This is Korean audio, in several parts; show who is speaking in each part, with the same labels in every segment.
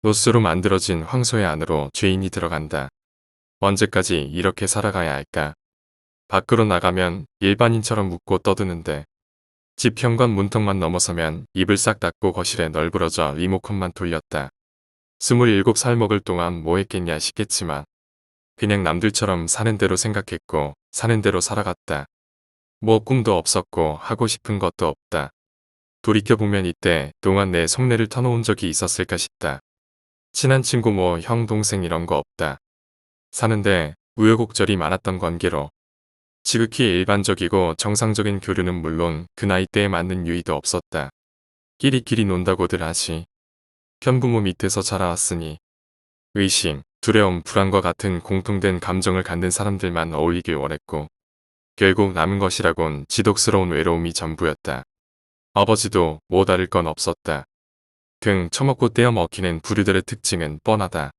Speaker 1: 노스로 만들어진 황소의 안으로 죄인이 들어간다. 언제까지 이렇게 살아가야 할까? 밖으로 나가면 일반인처럼 웃고 떠드는데 집 현관 문턱만 넘어서면 입을 싹 닫고 거실에 널브러져 리모컨만 돌렸다. 27살 먹을 동안 뭐 했겠냐 싶겠지만 그냥 남들처럼 사는 대로 생각했고 사는 대로 살아갔다. 뭐 꿈도 없었고 하고 싶은 것도 없다. 돌이켜보면 이때 동안 내 속내를 터놓은 적이 있었을까 싶다. 친한 친구 뭐 형 동생 이런 거 없다. 사는데 우여곡절이 많았던 관계로 지극히 일반적이고 정상적인 교류는 물론 그 나이대에 맞는 유의도 없었다. 끼리끼리 논다고들 하지. 현부모 밑에서 자라왔으니 의심, 두려움, 불안과 같은 공통된 감정을 갖는 사람들만 어울리길 원했고 결국 남은 것이라곤 지독스러운 외로움이 전부였다. 아버지도 뭐 다를 건 없었다. 등 처먹고 떼어 먹히는 부류들의 특징은 뻔하다.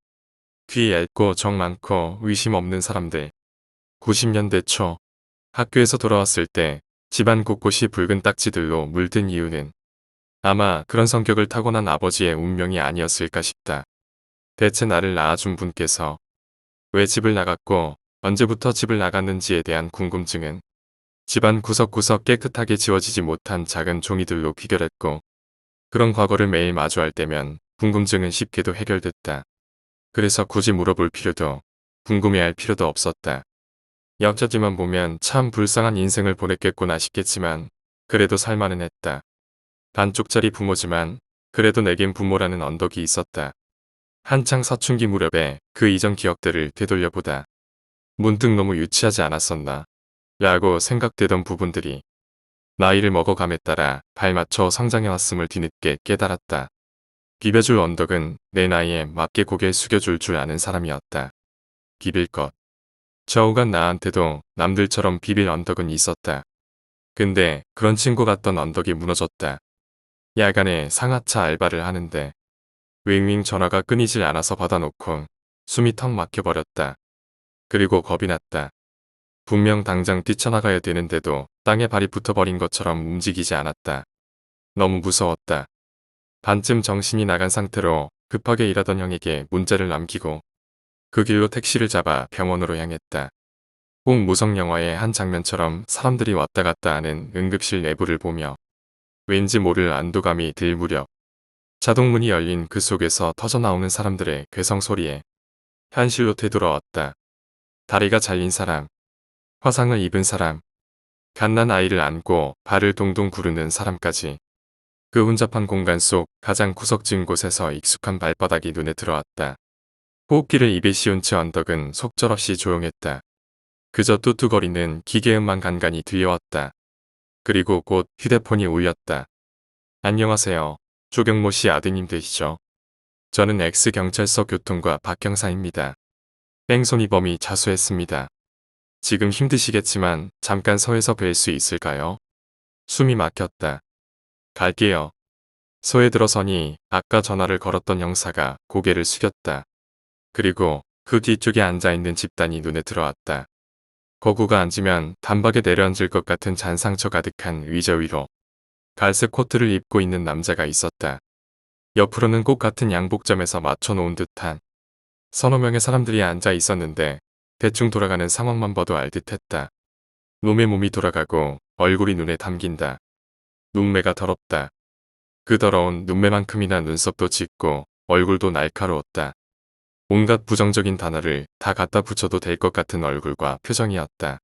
Speaker 1: 귀 얇고 정 많고 의심 없는 사람들. 90년대 초 학교에서 돌아왔을 때 집안 곳곳이 붉은 딱지들로 물든 이유는 아마 그런 성격을 타고난 아버지의 운명이 아니었을까 싶다. 대체 나를 낳아준 분께서 왜 집을 나갔고 언제부터 집을 나갔는지에 대한 궁금증은 집안 구석구석 깨끗하게 지워지지 못한 작은 종이들로 귀결했고 그런 과거를 매일 마주할 때면 궁금증은 쉽게도 해결됐다. 그래서 굳이 물어볼 필요도 궁금해할 필요도 없었다. 엽자지만 보면 참 불쌍한 인생을 보냈겠구나 싶겠지만 그래도 살만은 했다. 반쪽짜리 부모지만 그래도 내겐 부모라는 언덕이 있었다. 한창 사춘기 무렵에 그 이전 기억들을 되돌려보다 문득 너무 유치하지 않았었나 라고 생각되던 부분들이 나이를 먹어감에 따라 발맞춰 성장해왔음을 뒤늦게 깨달았다. 비벼줄 언덕은 내 나이에 맞게 고개를 숙여줄 줄 아는 사람이었다. 비빌 것. 저우간 나한테도 남들처럼 비빌 언덕은 있었다. 근데 그런 친구 같던 언덕이 무너졌다. 야간에 상하차 알바를 하는데 윙윙 전화가 끊이질 않아서 받아놓곤 숨이 턱 막혀버렸다. 그리고 겁이 났다. 분명 당장 뛰쳐나가야 되는데도 땅에 발이 붙어버린 것처럼 움직이지 않았다. 너무 무서웠다. 반쯤 정신이 나간 상태로 급하게 일하던 형에게 문자를 남기고 그 길로 택시를 잡아 병원으로 향했다. 꼭 무성 영화의 한 장면처럼 사람들이 왔다 갔다 하는 응급실 내부를 보며 왠지 모를 안도감이 들 무렵 자동문이 열린 그 속에서 터져나오는 사람들의 괴성소리에 현실로 되돌아왔다. 다리가 잘린 사람, 화상을 입은 사람, 갓난 아이를 안고 발을 동동 구르는 사람까지 그 혼잡한 공간 속 가장 구석진 곳에서 익숙한 발바닥이 눈에 들어왔다. 호흡기를 입에 씌운 채 언덕은 속절없이 조용했다. 그저 뚜뚜거리는 기계음만 간간히 들려왔다. 그리고 곧 휴대폰이 울렸다. 안녕하세요. 조경모 씨 아드님 되시죠? 저는 X경찰서 교통과 박경사입니다. 뺑소니범이 자수했습니다. 지금 힘드시겠지만 잠깐 서에서 뵐 수 있을까요? 숨이 막혔다. 갈게요. 서에 들어서니 아까 전화를 걸었던 형사가 고개를 숙였다. 그리고 그 뒤쪽에 앉아있는 집단이 눈에 들어왔다. 거구가 앉으면 단박에 내려앉을 것 같은 잔상처 가득한 의자 위로 갈색 코트를 입고 있는 남자가 있었다. 옆으로는 꽃 같은 양복점에서 맞춰놓은 듯한 서너 명의 사람들이 앉아 있었는데 대충 돌아가는 상황만 봐도 알 듯했다. 놈의 몸이 돌아가고 얼굴이 눈에 담긴다. 눈매가 더럽다. 그 더러운 눈매만큼이나 눈썹도 짙고 얼굴도 날카로웠다. 온갖 부정적인 단어를 다 갖다 붙여도 될 것 같은 얼굴과 표정이었다.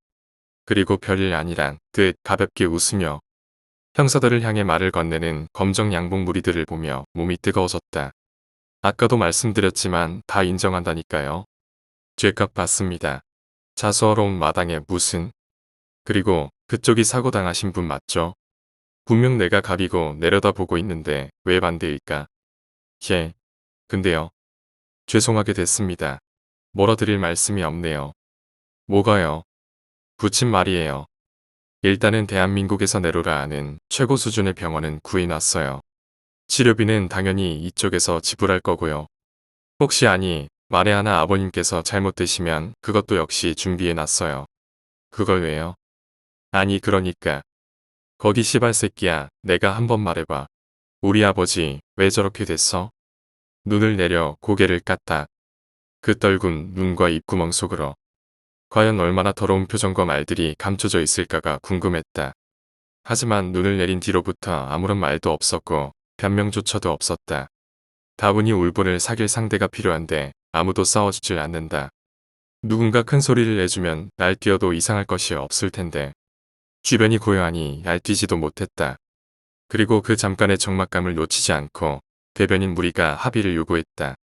Speaker 1: 그리고 별일 아니란 듯 가볍게 웃으며 형사들을 향해 말을 건네는 검정 양복 무리들을 보며 몸이 뜨거워졌다. 아까도 말씀드렸지만 다 인정한다니까요. 죄값 받습니다. 자수하러 온 마당에 무슨. 그리고 그쪽이 사고 당하신 분 맞죠? 분명 내가 갑이고 내려다보고 있는데 왜 반대일까? 예. 근데요. 죄송하게 됐습니다. 뭐라 드릴 말씀이 없네요. 뭐가요? 붙인 말이에요. 일단은 대한민국에서 내로라 하는 최고 수준의 병원은 구해놨어요. 치료비는 당연히 이쪽에서 지불할 거고요. 혹시 아니 만에 하나 아버님께서 잘못되시면 그것도 역시 준비해놨어요. 그걸 왜요? 아니 그러니까 거기 씨발 새끼야 내가 한번 말해봐. 우리 아버지 왜 저렇게 됐어? 눈을 내려 고개를 깠다. 그 떨군 눈과 입구멍 속으로 과연 얼마나 더러운 표정과 말들이 감춰져 있을까가 궁금했다. 하지만 눈을 내린 뒤로부터 아무런 말도 없었고 변명조차도 없었다. 다분히 울분을 사귈 상대가 필요한데 아무도 싸워주질 않는다. 누군가 큰 소리를 내주면 날뛰어도 이상할 것이 없을 텐데 주변이 고요하니 날뛰지도 못했다. 그리고 그 잠깐의 적막감을 놓치지 않고 대변인 무리가 합의를 요구했다.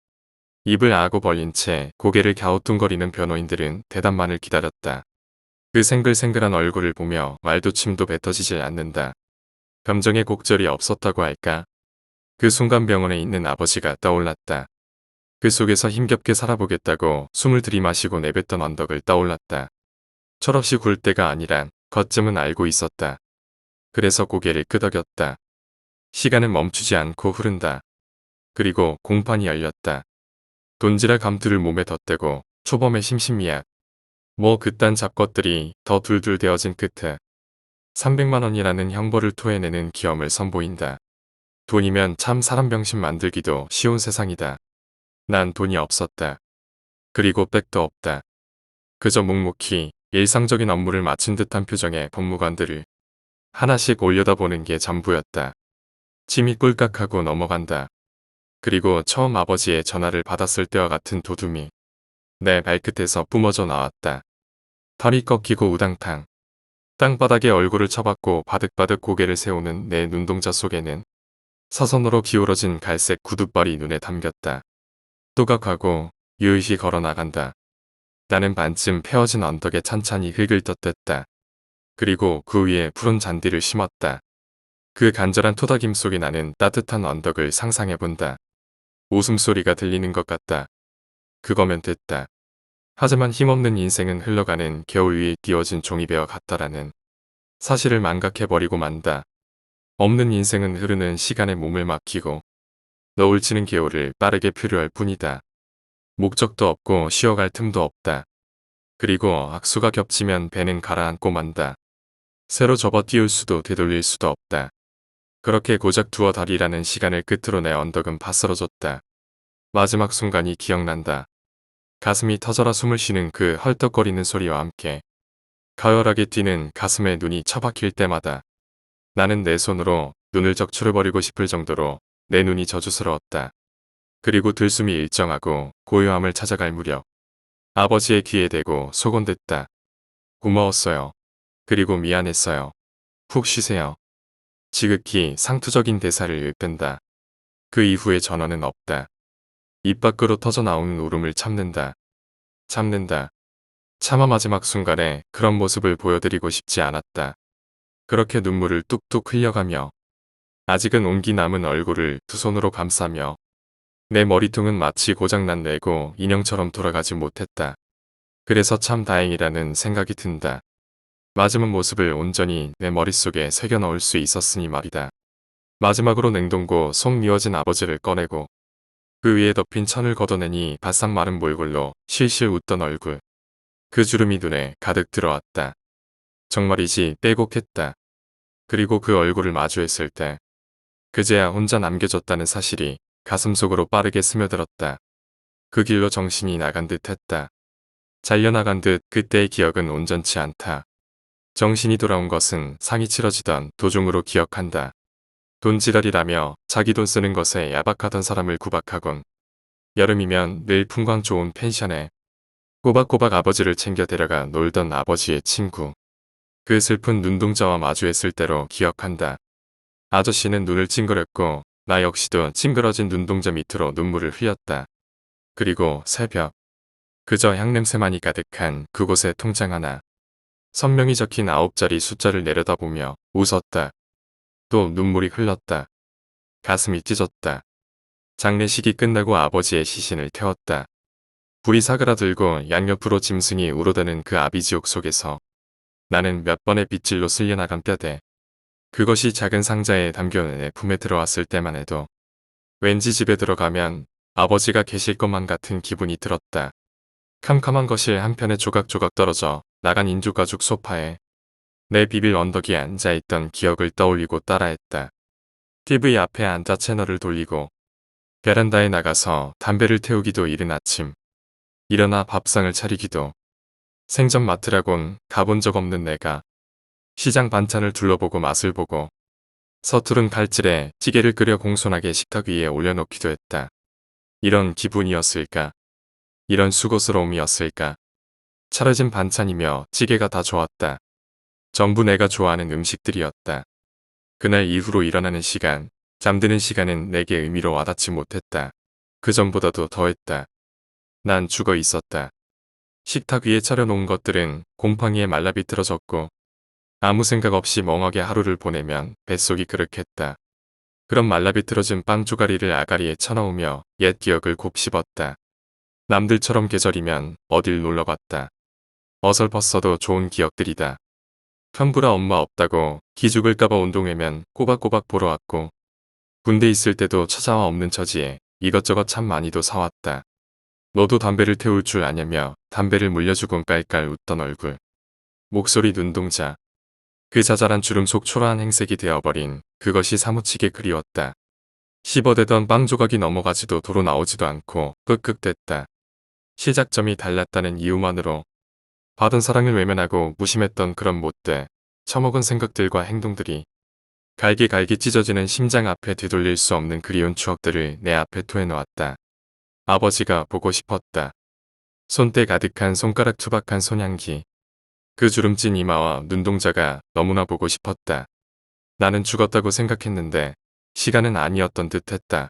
Speaker 1: 입을 아고 벌린 채 고개를 갸우뚱거리는 변호인들은 대답만을 기다렸다. 그 생글생글한 얼굴을 보며 말도 침도 뱉어지질 않는다. 감정의 곡절이 없었다고 할까? 그 순간 병원에 있는 아버지가 떠올랐다. 그 속에서 힘겹게 살아보겠다고 숨을 들이마시고 내뱉던 언덕을 떠올랐다. 철없이 굴 때가 아니란 겉쯤은 알고 있었다. 그래서 고개를 끄덕였다. 시간은 멈추지 않고 흐른다. 그리고 공판이 열렸다. 돈지랄 감투를 몸에 덧대고 초범의 심신미약. 뭐 그딴 잡것들이 더 둘둘 되어진 끝에 300만 원이라는 형벌을 토해내는 기염을 선보인다. 돈이면 참 사람 병신 만들기도 쉬운 세상이다. 난 돈이 없었다. 그리고 백도 없다. 그저 묵묵히 일상적인 업무를 마친 듯한 표정의 법무관들을 하나씩 올려다보는 게 전부였다. 침이 꿀깍하고 넘어간다. 그리고 처음 아버지의 전화를 받았을 때와 같은 도둠이 내 발끝에서 뿜어져 나왔다. 털이 꺾이고 우당탕. 땅바닥에 얼굴을 쳐박고 바득바득 고개를 세우는 내 눈동자 속에는 서선으로 기울어진 갈색 구둣발이 눈에 담겼다. 또각하고 유유히 걸어 나간다. 나는 반쯤 패어진 언덕에 찬찬히 흙을 덧댔다. 그리고 그 위에 푸른 잔디를 심었다. 그 간절한 토닥임 속에 나는 따뜻한 언덕을 상상해본다. 웃음소리가 들리는 것 같다. 그거면 됐다. 하지만 힘없는 인생은 흘러가는 겨울 위에 띄워진 종이배와 같다라는 사실을 망각해버리고 만다. 없는 인생은 흐르는 시간에 몸을 맡기고 너울치는 겨울을 빠르게 표류할 뿐이다. 목적도 없고 쉬어갈 틈도 없다. 그리고 악수가 겹치면 배는 가라앉고 만다. 새로 접어 띄울 수도 되돌릴 수도 없다. 그렇게 고작 두어 달이라는 시간을 끝으로 내 언덕은 바스러졌다. 마지막 순간이 기억난다. 가슴이 터져라 숨을 쉬는 그 헐떡거리는 소리와 함께 가열하게 뛰는 가슴에 눈이 처박힐 때마다 나는 내 손으로 눈을 적출해버리고 싶을 정도로 내 눈이 저주스러웠다. 그리고 들숨이 일정하고 고요함을 찾아갈 무렵 아버지의 귀에 대고 소곤댔다. 고마웠어요. 그리고 미안했어요. 푹 쉬세요. 지극히 상투적인 대사를 일뺀다. 그 이후에 전화는 없다. 입 밖으로 터져나오는 울음을 참는다. 참는다. 차마 마지막 순간에 그런 모습을 보여드리고 싶지 않았다. 그렇게 눈물을 뚝뚝 흘려가며 아직은 온기 남은 얼굴을 두 손으로 감싸며 내 머리통은 마치 고장난 레고 인형처럼 돌아가지 못했다. 그래서 참 다행이라는 생각이 든다. 마지막 모습을 온전히 내 머릿속에 새겨 넣을 수 있었으니 말이다. 마지막으로 냉동고 속 미워진 아버지를 꺼내고 그 위에 덮인 천을 걷어내니 바싹 마른 몰골로 실실 웃던 얼굴. 그 주름이 눈에 가득 들어왔다. 정말이지 빼곡했다. 그리고 그 얼굴을 마주했을 때 그제야 혼자 남겨졌다는 사실이 가슴속으로 빠르게 스며들었다. 그 길로 정신이 나간 듯 했다. 잘려나간 듯 그때의 기억은 온전치 않다. 정신이 돌아온 것은 상이 치러지던 도중으로 기억한다. 돈지랄이라며 자기 돈 쓰는 것에 야박하던 사람을 구박하곤 여름이면 늘 풍광 좋은 펜션에 꼬박꼬박 아버지를 챙겨 데려가 놀던 아버지의 친구. 그 슬픈 눈동자와 마주했을 때로 기억한다. 아저씨는 눈을 찡그렸고 나 역시도 찡그러진 눈동자 밑으로 눈물을 흘렸다. 그리고 새벽. 그저 향냄새만이 가득한 그곳에 통장 하나. 선명히 적힌 9자리 숫자를 내려다보며 웃었다. 또 눈물이 흘렀다. 가슴이 찢었다. 장례식이 끝나고 아버지의 시신을 태웠다. 불이 사그라들고 양옆으로 짐승이 우러대는 그 아비지옥 속에서 나는 몇 번의 빗질로 쓸려나간 뼈대. 그것이 작은 상자에 담겨 내 품에 들어왔을 때만 해도 왠지 집에 들어가면 아버지가 계실 것만 같은 기분이 들었다. 캄캄한 거실 한편에 조각조각 떨어져 나간 인조가죽 소파에 내 비빌 언덕이 앉아있던 기억을 떠올리고 따라했다. TV 앞에 앉아 채널을 돌리고 베란다에 나가서 담배를 태우기도 이른 아침. 일어나 밥상을 차리기도. 생전 마트라곤 가본 적 없는 내가 시장 반찬을 둘러보고 맛을 보고 서투른 칼질에 찌개를 끓여 공손하게 식탁 위에 올려놓기도 했다. 이런 기분이었을까? 이런 수고스러움이었을까? 차려진 반찬이며 찌개가 다 좋았다. 전부 내가 좋아하는 음식들이었다. 그날 이후로 일어나는 시간, 잠드는 시간은 내게 의미로 와닿지 못했다. 그 전보다도 더했다. 난 죽어 있었다. 식탁 위에 차려놓은 것들은 곰팡이에 말라비틀어졌고 아무 생각 없이 멍하게 하루를 보내면 뱃속이 그렇겠다. 그런 말라비틀어진 빵 조가리를 아가리에 쳐넣으며 옛 기억을 곱씹었다. 남들처럼 계절이면 어딜 놀러갔다. 어설펐어도 좋은 기억들이다. 편부라 엄마 없다고 기죽을까봐 운동회면 꼬박꼬박 보러 왔고 군대 있을 때도 찾아와 없는 처지에 이것저것 참 많이도 사왔다. 너도 담배를 태울 줄 아냐며 담배를 물려주곤 깔깔 웃던 얼굴. 목소리 눈동자. 그 자잘한 주름 속 초라한 행색이 되어버린 그것이 사무치게 그리웠다. 씹어대던 빵 조각이 넘어가지도 도로 나오지도 않고 끄끄댔다. 시작점이 달랐다는 이유만으로 받은 사랑을 외면하고 무심했던 그런 못돼 처먹은 생각들과 행동들이 갈기갈기 찢어지는 심장 앞에 되돌릴 수 없는 그리운 추억들을 내 앞에 토해놓았다. 아버지가 보고 싶었다. 손때 가득한 손가락 투박한 손향기. 그 주름진 이마와 눈동자가 너무나 보고 싶었다. 나는 죽었다고 생각했는데 시간은 아니었던 듯했다.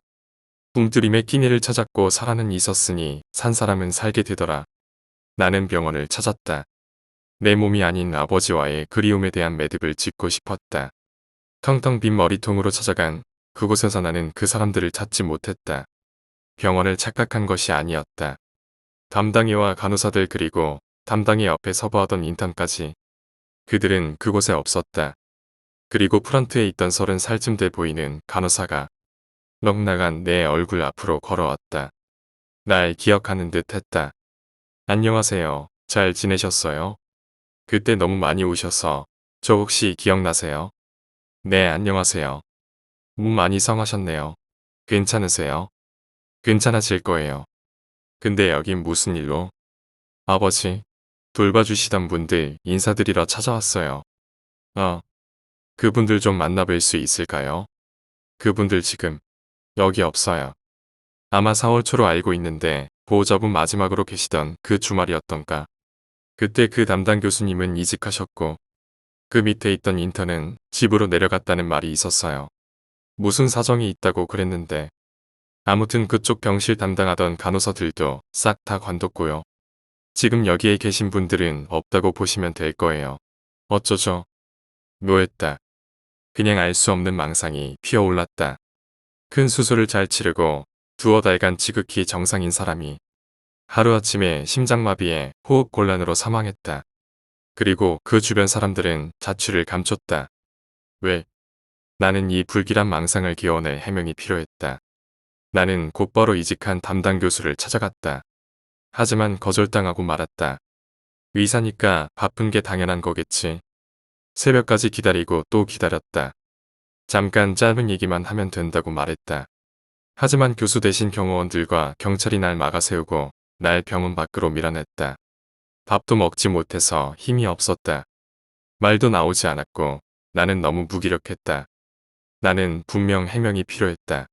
Speaker 1: 꿈들임에 끼니를 찾았고 살아는 있었으니 산 사람은 살게 되더라. 나는 병원을 찾았다. 내 몸이 아닌 아버지와의 그리움에 대한 매듭을 짚고 싶었다. 텅텅 빈 머리통으로 찾아간 그곳에서 나는 그 사람들을 찾지 못했다. 병원을 착각한 것이 아니었다. 담당이와 간호사들 그리고 담당이 옆에 서버하던 인턴까지. 그들은 그곳에 없었다. 그리고 프런트에 있던 30살쯤 돼 보이는 간호사가 넉나간 내 얼굴 앞으로 걸어왔다. 날 기억하는 듯 했다. 안녕하세요. 잘 지내셨어요? 그때 너무 많이 우셔서 저 혹시 기억나세요? 네, 안녕하세요. 몸 많이 상하셨네요. 괜찮으세요? 괜찮아질 거예요. 근데 여긴 무슨 일로? 아버지, 돌봐주시던 분들 인사드리러 찾아왔어요. 그분들 좀 만나뵐 수 있을까요? 그분들 지금 여기 없어요. 아마 4월 초로 알고 있는데 보호자분 마지막으로 계시던 그 주말이었던가. 그때 그 담당 교수님은 이직하셨고 그 밑에 있던 인턴은 집으로 내려갔다는 말이 있었어요. 무슨 사정이 있다고 그랬는데 아무튼 그쪽 병실 담당하던 간호사들도 싹 다 관뒀고요. 지금 여기에 계신 분들은 없다고 보시면 될 거예요. 어쩌죠? 묘했다. 그냥 알 수 없는 망상이 피어올랐다. 큰 수술을 잘 치르고 두어 달간 지극히 정상인 사람이 하루아침에 심장마비에 호흡곤란으로 사망했다. 그리고 그 주변 사람들은 자취를 감췄다. 왜? 나는 이 불길한 망상을 기어낼 해명이 필요했다. 나는 곧바로 이직한 담당 교수를 찾아갔다. 하지만 거절당하고 말았다. 의사니까 바쁜 게 당연한 거겠지. 새벽까지 기다리고 또 기다렸다. 잠깐 짧은 얘기만 하면 된다고 말했다. 하지만 교수 대신 경호원들과 경찰이 날 막아세우고 날 병원 밖으로 밀어냈다. 밥도 먹지 못해서 힘이 없었다. 말도 나오지 않았고 나는 너무 무기력했다. 나는 분명 해명이 필요했다.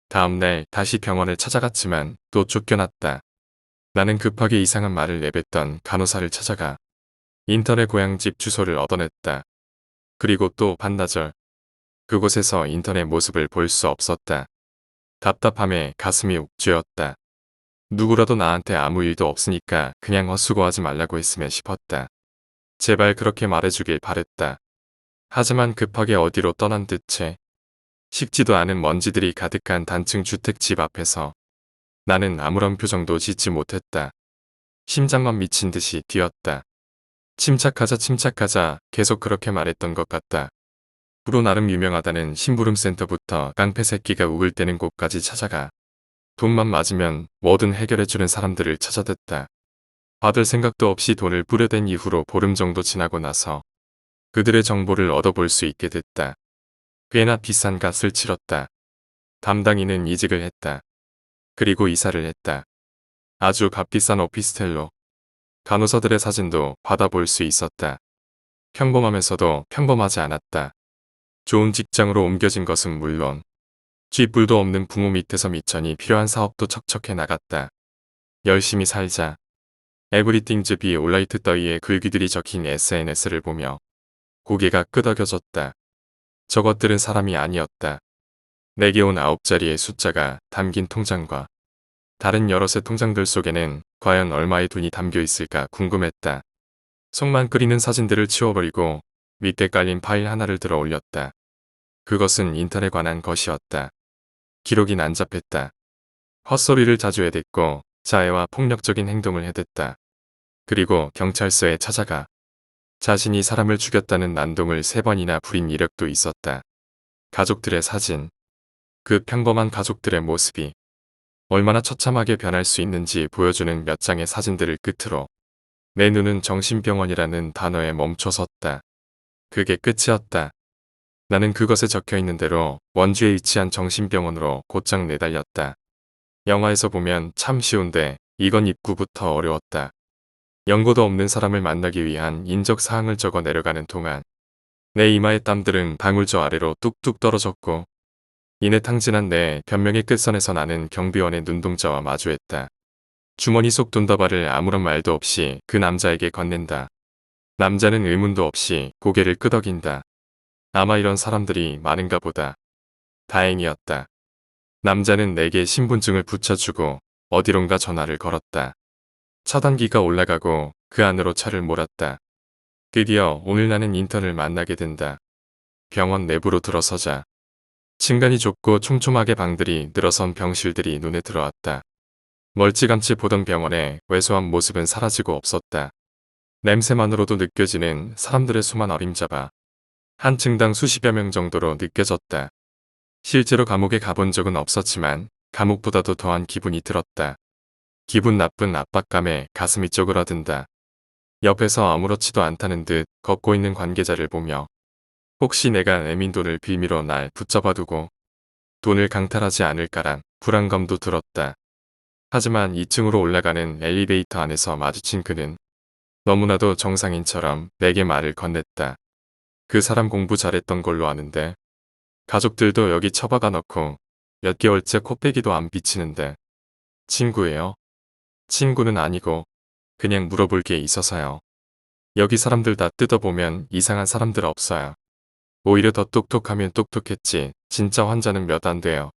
Speaker 1: 다음날 다시 병원을 찾아갔지만 또 쫓겨났다. 나는 급하게 이상한 말을 내뱉던 간호사를 찾아가 인턴의 고향집 주소를 얻어냈다. 그리고 또 반나절 그곳에서 인턴의 모습을 볼 수 없었다. 답답함에 가슴이 욱죄었다. 누구라도 나한테 아무 일도 없으니까 그냥 헛수고하지 말라고 했으면 싶었다. 제발 그렇게 말해주길 바랬다. 하지만 급하게 어디로 떠난 듯해 식지도 않은 먼지들이 가득한 단층 주택집 앞에서 나는 아무런 표정도 짓지 못했다. 심장만 미친 듯이 뛰었다. 침착하자 침착하자 계속 그렇게 말했던 것 같다. 프로 나름 유명하다는 심부름센터부터 깡패 새끼가 우글 대는 곳까지 찾아가 돈만 맞으면 뭐든 해결해주는 사람들을 찾아댔다. 받을 생각도 없이 돈을 뿌려댄 이후로 보름 정도 지나고 나서 그들의 정보를 얻어볼 수 있게 됐다. 꽤나 비싼 값을 치렀다. 담당인은 이직을 했다. 그리고 이사를 했다. 아주 값비싼 오피스텔로. 간호사들의 사진도 받아볼 수 있었다. 평범하면서도 평범하지 않았다. 좋은 직장으로 옮겨진 것은 물론 쥐뿔도 없는 부모 밑에서 미천이 필요한 사업도 척척해 나갔다. 열심히 살자. 에브리띵즈 비 올라이트 더이의 글귀들이 적힌 SNS를 보며 고개가 끄덕여졌다. 저것들은 사람이 아니었다. 내게 온 9자리의 숫자가 담긴 통장과 다른 여러 새 통장들 속에는 과연 얼마의 돈이 담겨 있을까 궁금했다. 속만 끓이는 사진들을 치워버리고 밑에 깔린 파일 하나를 들어 올렸다. 그것은 인턴에 관한 것이었다. 기록이 난잡했다. 헛소리를 자주 해댔고 자해와 폭력적인 행동을 해댔다. 그리고 경찰서에 찾아가 자신이 사람을 죽였다는 난동을 3번이나 부린 이력도 있었다. 가족들의 사진. 그 평범한 가족들의 모습이 얼마나 처참하게 변할 수 있는지 보여주는 몇 장의 사진들을 끝으로 내 눈은 정신병원이라는 단어에 멈춰섰다. 그게 끝이었다. 나는 그것에 적혀있는 대로 원주에 위치한 정신병원으로 곧장 내달렸다. 영화에서 보면 참 쉬운데 이건 입구부터 어려웠다. 연고도 없는 사람을 만나기 위한 인적사항을 적어 내려가는 동안 내 이마의 땀들은 방울저 아래로 뚝뚝 떨어졌고 이내 탕진한 내 변명의 끝선에서 나는 경비원의 눈동자와 마주했다. 주머니 속 돈다발을 아무런 말도 없이 그 남자에게 건넨다. 남자는 의문도 없이 고개를 끄덕인다. 아마 이런 사람들이 많은가 보다. 다행이었다. 남자는 내게 신분증을 붙여주고 어디론가 전화를 걸었다. 차단기가 올라가고 그 안으로 차를 몰았다. 드디어 오늘 나는 인턴을 만나게 된다. 병원 내부로 들어서자 층간이 좁고 촘촘하게 방들이 늘어선 병실들이 눈에 들어왔다. 멀찌감치 보던 병원의 왜소한 모습은 사라지고 없었다. 냄새만으로도 느껴지는 사람들의 수만 어림잡아 한 층당 수십여 명 정도로 느껴졌다. 실제로 감옥에 가본 적은 없었지만 감옥보다도 더한 기분이 들었다. 기분 나쁜 압박감에 가슴이 쪼그라든다. 옆에서 아무렇지도 않다는 듯 걷고 있는 관계자를 보며 혹시 내가 내민 돈을 빌미로 날 붙잡아두고 돈을 강탈하지 않을까란 불안감도 들었다. 하지만 2층으로 올라가는 엘리베이터 안에서 마주친 그는 너무나도 정상인처럼 내게 말을 건넸다. 그 사람 공부 잘했던 걸로 아는데 가족들도 여기 처박아 넣고 몇 개월째 코빼기도 안 비치는데 친구예요? 친구는 아니고 그냥 물어볼 게 있어서요. 여기 사람들 다 뜯어보면 이상한 사람들 없어요. 오히려 더 똑똑하면 똑똑했지 진짜 환자는 몇 안 돼요.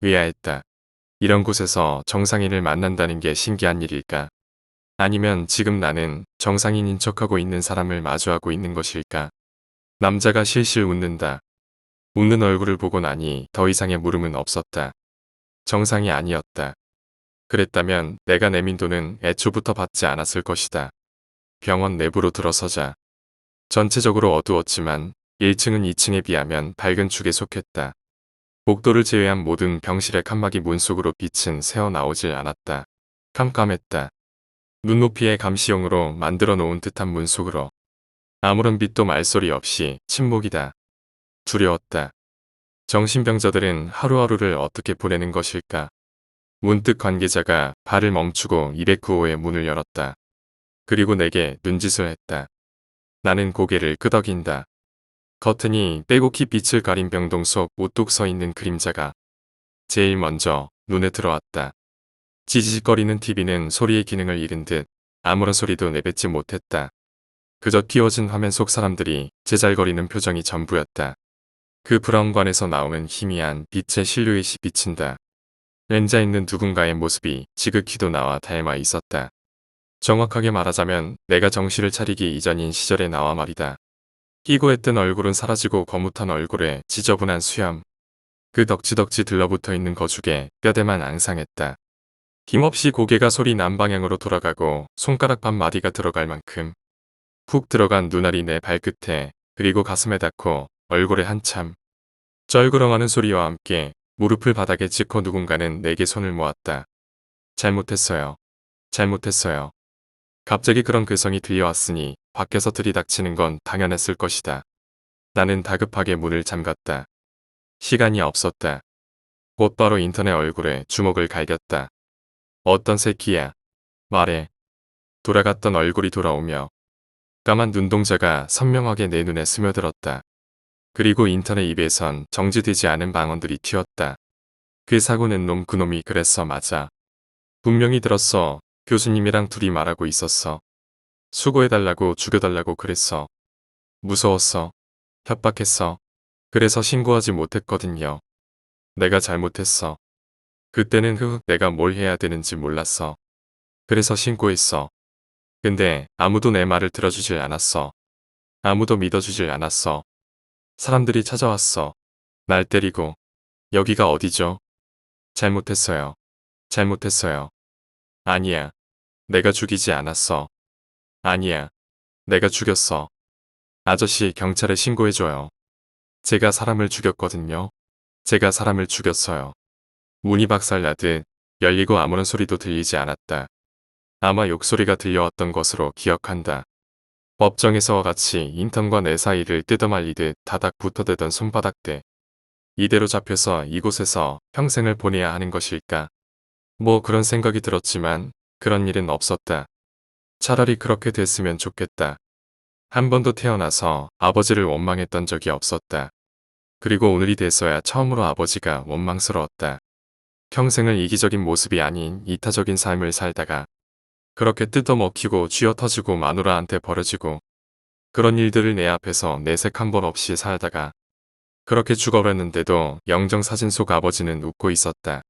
Speaker 1: 의아했다. 이런 곳에서 정상인을 만난다는 게 신기한 일일까? 아니면 지금 나는 정상인인 척하고 있는 사람을 마주하고 있는 것일까? 남자가 실실 웃는다. 웃는 얼굴을 보고 나니 더 이상의 물음은 없었다. 정상이 아니었다. 그랬다면 내가 내민 돈은 애초부터 받지 않았을 것이다. 병원 내부로 들어서자 전체적으로 어두웠지만 1층은 2층에 비하면 밝은 축에 속했다. 복도를 제외한 모든 병실의 칸막이 문 속으로 빛은 새어나오질 않았다. 깜깜했다. 눈높이의 감시용으로 만들어 놓은 듯한 문 속으로 아무런 빛도 말소리 없이 침묵이다. 두려웠다. 정신병자들은 하루하루를 어떻게 보내는 것일까? 문득 관계자가 발을 멈추고 209호의 문을 열었다. 그리고 내게 눈짓을 했다. 나는 고개를 끄덕인다. 커튼이 빼곡히 빛을 가린 병동 속 우뚝 서 있는 그림자가 제일 먼저 눈에 들어왔다. 지지직거리는 TV는 소리의 기능을 잃은 듯 아무런 소리도 내뱉지 못했다. 그저 띄워진 화면 속 사람들이 제잘거리는 표정이 전부였다. 그 브라운관에서 나오는 희미한 빛의 실루엣이 비친다. 앉아 있는 누군가의 모습이 지극히도 나와 닮아 있었다. 정확하게 말하자면 내가 정신을 차리기 이전인 시절의 나와 말이다. 끼고 했던 얼굴은 사라지고 거뭇한 얼굴에 지저분한 수염. 그 덕지덕지 들러붙어 있는 거죽에 뼈대만 앙상했다. 힘없이 고개가 소리 난 방향으로 돌아가고 손가락 반 마디가 들어갈 만큼 푹 들어간 눈알이 내 발끝에 그리고 가슴에 닿고 얼굴에 한참 쩔그렁하는 소리와 함께 무릎을 바닥에 짚고 누군가는 내게 손을 모았다. 잘못했어요. 잘못했어요. 갑자기 그런 괴성이 들려왔으니 밖에서 들이닥치는 건 당연했을 것이다. 나는 다급하게 문을 잠갔다. 시간이 없었다. 곧바로 인터넷 얼굴에 주먹을 갈겼다. 어떤 새끼야. 말해. 돌아갔던 얼굴이 돌아오며 까만 눈동자가 선명하게 내 눈에 스며들었다. 그리고 인터넷 입에선 정지되지 않은 방언들이 튀었다. 그 사고 낸 놈 그놈이 그랬어 맞아. 분명히 들었어. 교수님이랑 둘이 말하고 있었어. 수고해달라고 죽여달라고 그랬어. 무서웠어. 협박했어. 그래서 신고하지 못했거든요. 내가 잘못했어. 그때는 내가 뭘 해야 되는지 몰랐어. 그래서 신고했어. 근데 아무도 내 말을 들어주질 않았어. 아무도 믿어주질 않았어. 사람들이 찾아왔어. 날 때리고. 여기가 어디죠? 잘못했어요. 잘못했어요. 아니야. 내가 죽이지 않았어. 아니야. 내가 죽였어. 아저씨 경찰에 신고해줘요. 제가 사람을 죽였거든요. 제가 사람을 죽였어요. 문이 박살나듯 열리고 아무런 소리도 들리지 않았다. 아마 욕소리가 들려왔던 것으로 기억한다. 법정에서와 같이 인턴과 내 사이를 뜯어말리듯 다닥 붙어대던 손바닥대. 이대로 잡혀서 이곳에서 평생을 보내야 하는 것일까? 뭐 그런 생각이 들었지만 그런 일은 없었다. 차라리 그렇게 됐으면 좋겠다. 한 번도 태어나서 아버지를 원망했던 적이 없었다. 그리고 오늘이 돼서야 처음으로 아버지가 원망스러웠다. 평생을 이기적인 모습이 아닌 이타적인 삶을 살다가 그렇게 뜯어먹히고 쥐어터지고 마누라한테 버려지고 그런 일들을 내 앞에서 내색 한 번 없이 살다가 그렇게 죽어버렸는데도 영정사진 속 아버지는 웃고 있었다.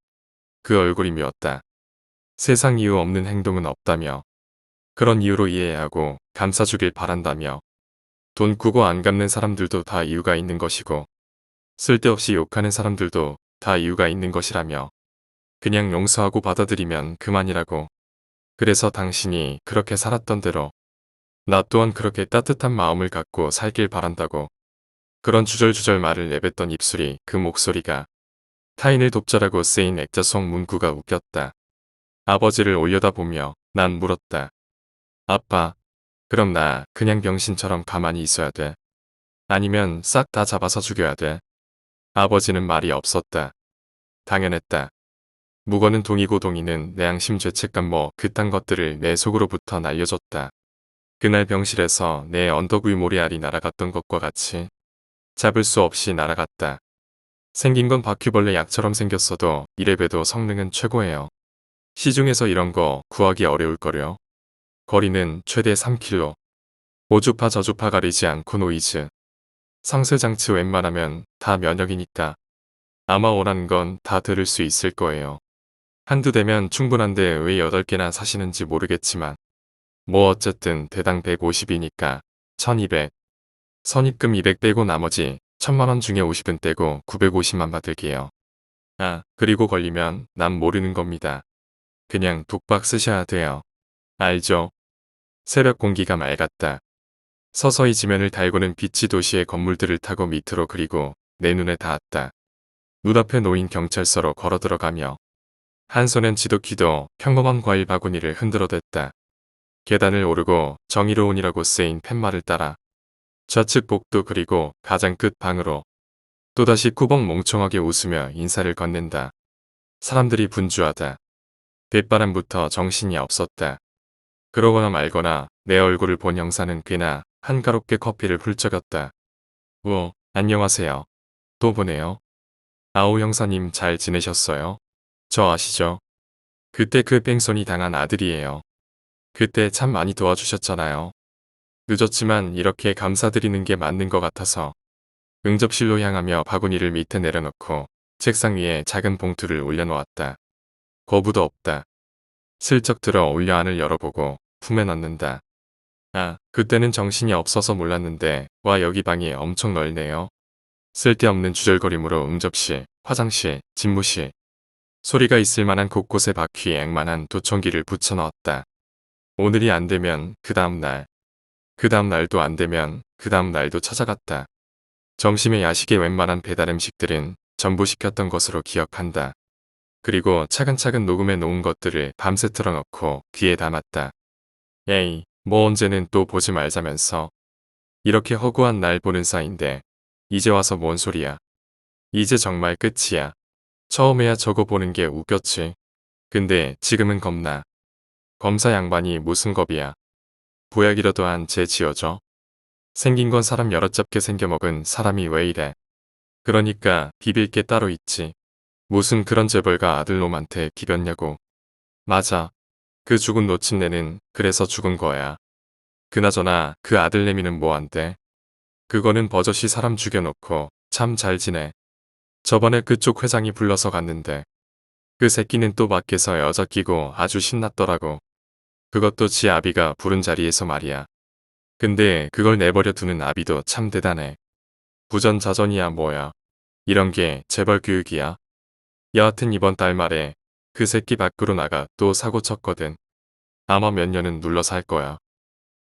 Speaker 1: 그 얼굴이 미웠다. 세상 이유 없는 행동은 없다며 그런 이유로 이해하고 감싸주길 바란다며 돈 꾸고 안 갚는 사람들도 다 이유가 있는 것이고 쓸데없이 욕하는 사람들도 다 이유가 있는 것이라며 그냥 용서하고 받아들이면 그만이라고. 그래서 당신이 그렇게 살았던 대로 나 또한 그렇게 따뜻한 마음을 갖고 살길 바란다고. 그런 주절주절 말을 내뱉던 입술이 그 목소리가 타인을 돕자라고 쓰인 액자속 문구가 웃겼다. 아버지를 올려다보며 난 물었다. 아빠, 그럼 나 그냥 병신처럼 가만히 있어야 돼? 아니면 싹 다 잡아서 죽여야 돼? 아버지는 말이 없었다. 당연했다. 묵어는 동이고 동이는 내 양심 죄책감 뭐 그딴 것들을 내 속으로부터 날려줬다. 그날 병실에서 내 언덕 위 모래알이 날아갔던 것과 같이 잡을 수 없이 날아갔다. 생긴 건 바퀴벌레 약처럼 생겼어도 이래봬도 성능은 최고예요. 시중에서 이런 거 구하기 어려울거려. 거리는 최대 3km. 오주파 저주파 가리지 않고 노이즈. 상쇄장치 웬만하면 다 면역이니까 아마 원하는 건 다 들을 수 있을 거예요. 한두 대면 충분한데 왜 8개나 사시는지 모르겠지만 뭐 어쨌든 대당 150이니까 1200. 선입금 200 빼고 나머지 1000만원 중에 50은 떼고 950만 받을게요. 아, 그리고 걸리면 난 모르는 겁니다. 그냥 독박 쓰셔야 돼요. 알죠? 새벽 공기가 맑았다. 서서히 지면을 달고는 빛이 도시의 건물들을 타고 밑으로 그리고 내 눈에 닿았다. 눈앞에 놓인 경찰서로 걸어 들어가며 한 손엔 지도키도 평범한 과일 바구니를 흔들어댔다. 계단을 오르고 정의로운이라고 쓰인 팻말을 따라 좌측 복도 그리고 가장 끝 방으로 또다시 꾸벅 멍청하게 웃으며 인사를 건넨다. 사람들이 분주하다. 뒷바람부터 정신이 없었다. 그러거나 말거나 내 얼굴을 본 형사는 꽤나 한가롭게 커피를 훌쩍였다. 안녕하세요. 또 보네요. 아우 형사님 잘 지내셨어요? 저 아시죠? 그때 그 뺑소니 당한 아들이에요. 그때 참 많이 도와주셨잖아요. 늦었지만 이렇게 감사드리는 게 맞는 것 같아서 응접실로 향하며 바구니를 밑에 내려놓고 책상 위에 작은 봉투를 올려놓았다. 거부도 없다. 슬쩍 들어 올려 안을 열어보고 품에 넣는다. 아, 그때는 정신이 없어서 몰랐는데 와 여기 방이 엄청 넓네요. 쓸데없는 주절거림으로 응접실, 화장실, 집무실, 소리가 있을 만한 곳곳에 바퀴 앵만한 도청기를 붙여넣었다. 오늘이 안 되면 그 다음 날, 그 다음 날도 안 되면 그 다음 날도 찾아갔다. 점심에 야식에 웬만한 배달 음식들은 전부 시켰던 것으로 기억한다. 그리고 차근차근 녹음해 놓은 것들을 밤새 틀어놓고 귀에 담았다. 에이, 뭐 언제는 또 보지 말자면서. 이렇게 허구한 날 보는 사이인데 이제 와서 뭔 소리야. 이제 정말 끝이야. 처음에야 저거 보는 게 웃겼지. 근데 지금은 겁나. 검사 양반이 무슨 겁이야. 보약이라도 한 재 지어줘. 생긴 건 사람 여럿잡게 생겨먹은 사람이 왜 이래. 그러니까 비빌 게 따로 있지. 무슨 그런 재벌가 아들놈한테 기볐냐고. 맞아. 그 죽은 노친네는 그래서 죽은 거야. 그나저나 그 아들내미는 뭐한대? 그거는 버젓이 사람 죽여놓고 참 잘 지내. 저번에 그쪽 회장이 불러서 갔는데 그 새끼는 또 밖에서 여자 끼고 아주 신났더라고. 그것도 지 아비가 부른 자리에서 말이야. 근데 그걸 내버려 두는 아비도 참 대단해. 부전자전이야 뭐야. 이런 게 재벌 교육이야. 여하튼 이번 달 말에 그 새끼 밖으로 나가 또 사고 쳤거든. 아마 몇 년은 눌러 살 거야.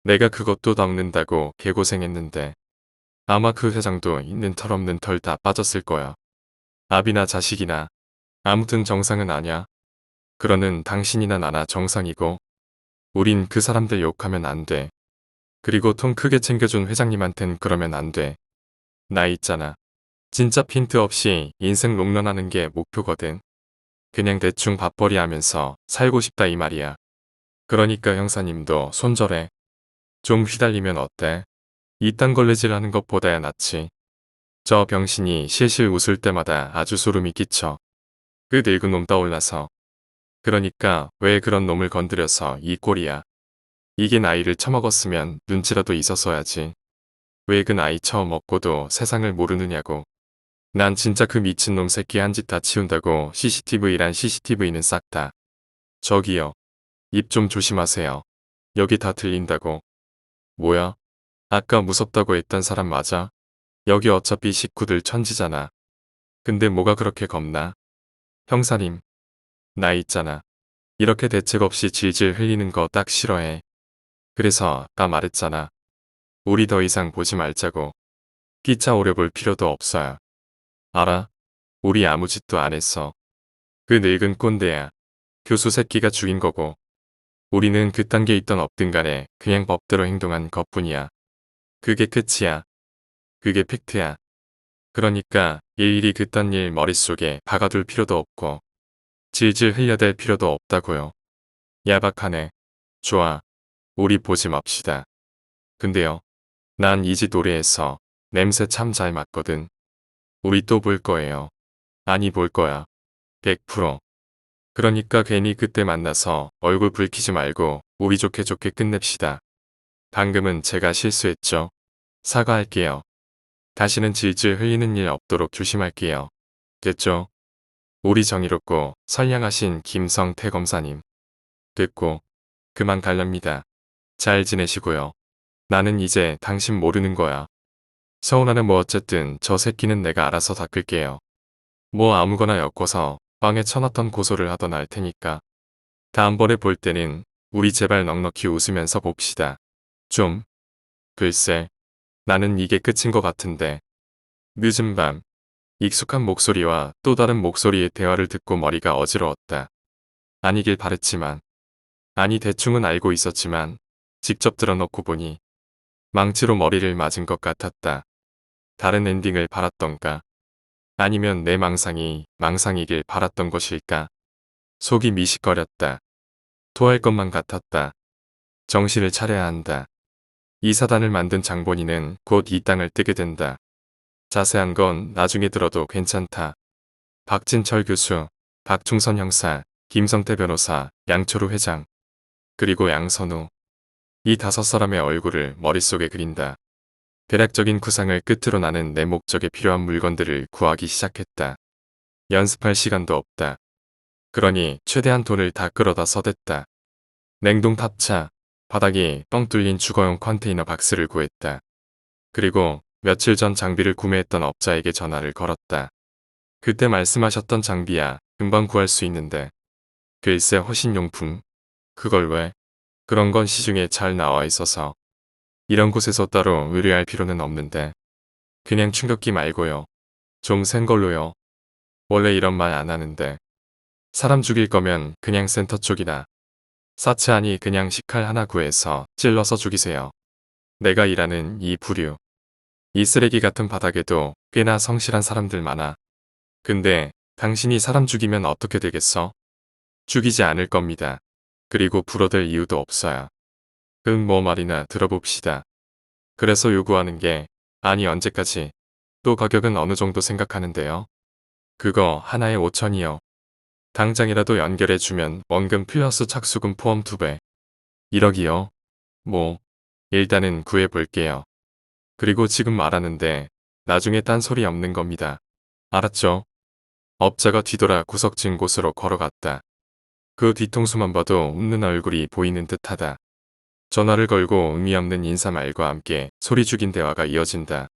Speaker 1: 내가 그것도 덮는다고 개고생했는데 아마 그 회장도 있는 털 없는 털 다 빠졌을 거야. 아비나 자식이나 아무튼 정상은 아냐. 그러는 당신이나 나나 정상이고 우린 그 사람들 욕하면 안 돼. 그리고 통 크게 챙겨준 회장님한텐 그러면 안 돼. 나 있잖아. 진짜 핀트 없이 인생 롱런하는 게 목표거든. 그냥 대충 밥벌이 하면서 살고 싶다 이 말이야. 그러니까 형사님도 손절해. 좀 휘달리면 어때? 이딴 걸레질 하는 것보다야 낫지. 저 병신이 실실 웃을 때마다 아주 소름이 끼쳐. 그 늙은 놈 떠올라서. 그러니까 왜 그런 놈을 건드려서 이 꼴이야. 이게 나이를 처먹었으면 눈치라도 있었어야지. 왜 그 나이 처음 먹고도 세상을 모르느냐고. 난 진짜 그 미친놈 새끼 한 짓 다 치운다고 CCTV란 CCTV는 싹 다. 저기요. 입 좀 조심하세요. 여기 다 들린다고. 뭐야? 아까 무섭다고 했던 사람 맞아? 여기 어차피 식구들 천지잖아. 근데 뭐가 그렇게 겁나? 형사님. 나 있잖아. 이렇게 대책 없이 질질 흘리는 거 딱 싫어해. 그래서 아까 말했잖아. 우리 더 이상 보지 말자고. 끼차 오려볼 필요도 없어요. 알아? 우리 아무 짓도 안 했어. 그 늙은 꼰대야. 교수 새끼가 죽인 거고. 우리는 그딴 게 있던 없든 간에 그냥 법대로 행동한 것뿐이야. 그게 끝이야. 그게 팩트야. 그러니까 일일이 그딴 일 머릿속에 박아둘 필요도 없고 질질 흘려댈 필요도 없다고요. 야박하네. 좋아. 우리 보지 맙시다. 근데요. 난 이 집 노래에서 냄새 참 잘 맡거든. 우리 또 볼 거예요. 아니 볼 거야. 100%. 그러니까 괜히 그때 만나서 얼굴 붉히지 말고 우리 좋게 좋게 끝냅시다. 방금은 제가 실수했죠. 사과할게요. 다시는 질질 흘리는 일 없도록 조심할게요. 됐죠? 우리 정의롭고 선량하신 김성태 검사님. 됐고 그만 갈랍니다. 잘 지내시고요. 나는 이제 당신 모르는 거야. 서운하는 뭐 어쨌든 저 새끼는 내가 알아서 닦을게요. 뭐 아무거나 엮어서 빵에 쳐놨던 고소를 하던 할 테니까. 다음번에 볼 때는 우리 제발 넉넉히 웃으면서 봅시다. 좀. 글쎄. 나는 이게 끝인 것 같은데. 늦은 밤. 익숙한 목소리와 또 다른 목소리의 대화를 듣고 머리가 어지러웠다. 아니길 바랬지만. 아니 대충은 알고 있었지만 직접 들어놓고 보니 망치로 머리를 맞은 것 같았다. 다른 엔딩을 바랐던가. 아니면 내 망상이 망상이길 바랐던 것일까. 속이 미식거렸다. 토할 것만 같았다. 정신을 차려야 한다. 이 사단을 만든 장본인은 곧 이 땅을 뜨게 된다. 자세한 건 나중에 들어도 괜찮다. 박진철 교수, 박충선 형사, 김성태 변호사, 양초루 회장, 그리고 양선우. 이 5사람의 얼굴을 머릿속에 그린다. 대략적인 구상을 끝으로 나는 내 목적에 필요한 물건들을 구하기 시작했다. 연습할 시간도 없다. 그러니 최대한 돈을 다 끌어다 써댔다. 냉동 탑차, 바닥이 뻥 뚫린 주거용 컨테이너 박스를 구했다. 그리고 며칠 전 장비를 구매했던 업자에게 전화를 걸었다. 그때 말씀하셨던 장비야 금방 구할 수 있는데. 글쎄 허신용품. 그걸 왜? 그런 건 시중에 잘 나와 있어서. 이런 곳에서 따로 의뢰할 필요는 없는데. 그냥 충격기 말고요. 좀 센 걸로요. 원래 이런 말 안 하는데. 사람 죽일 거면 그냥 센터 쪽이나. 사치하니 그냥 식칼 하나 구해서 찔러서 죽이세요. 내가 일하는 이 부류. 이 쓰레기 같은 바닥에도 꽤나 성실한 사람들 많아. 근데 당신이 사람 죽이면 어떻게 되겠어? 죽이지 않을 겁니다. 그리고 불어댈 이유도 없어요. 뭐 말이나 들어봅시다. 그래서 요구하는 게, 아니 언제까지, 또 가격은 어느 정도 생각하는데요? 그거 하나에 5천이요. 당장이라도 연결해주면 원금 플러스 착수금 포함 2배. 1억이요? 뭐, 일단은 구해볼게요. 그리고 지금 말하는데 나중에 딴소리 없는 겁니다. 알았죠? 업자가 뒤돌아 구석진 곳으로 걸어갔다. 그 뒤통수만 봐도 웃는 얼굴이 보이는 듯하다. 전화를 걸고 의미 없는 인사말과 함께 소리 죽인 대화가 이어진다.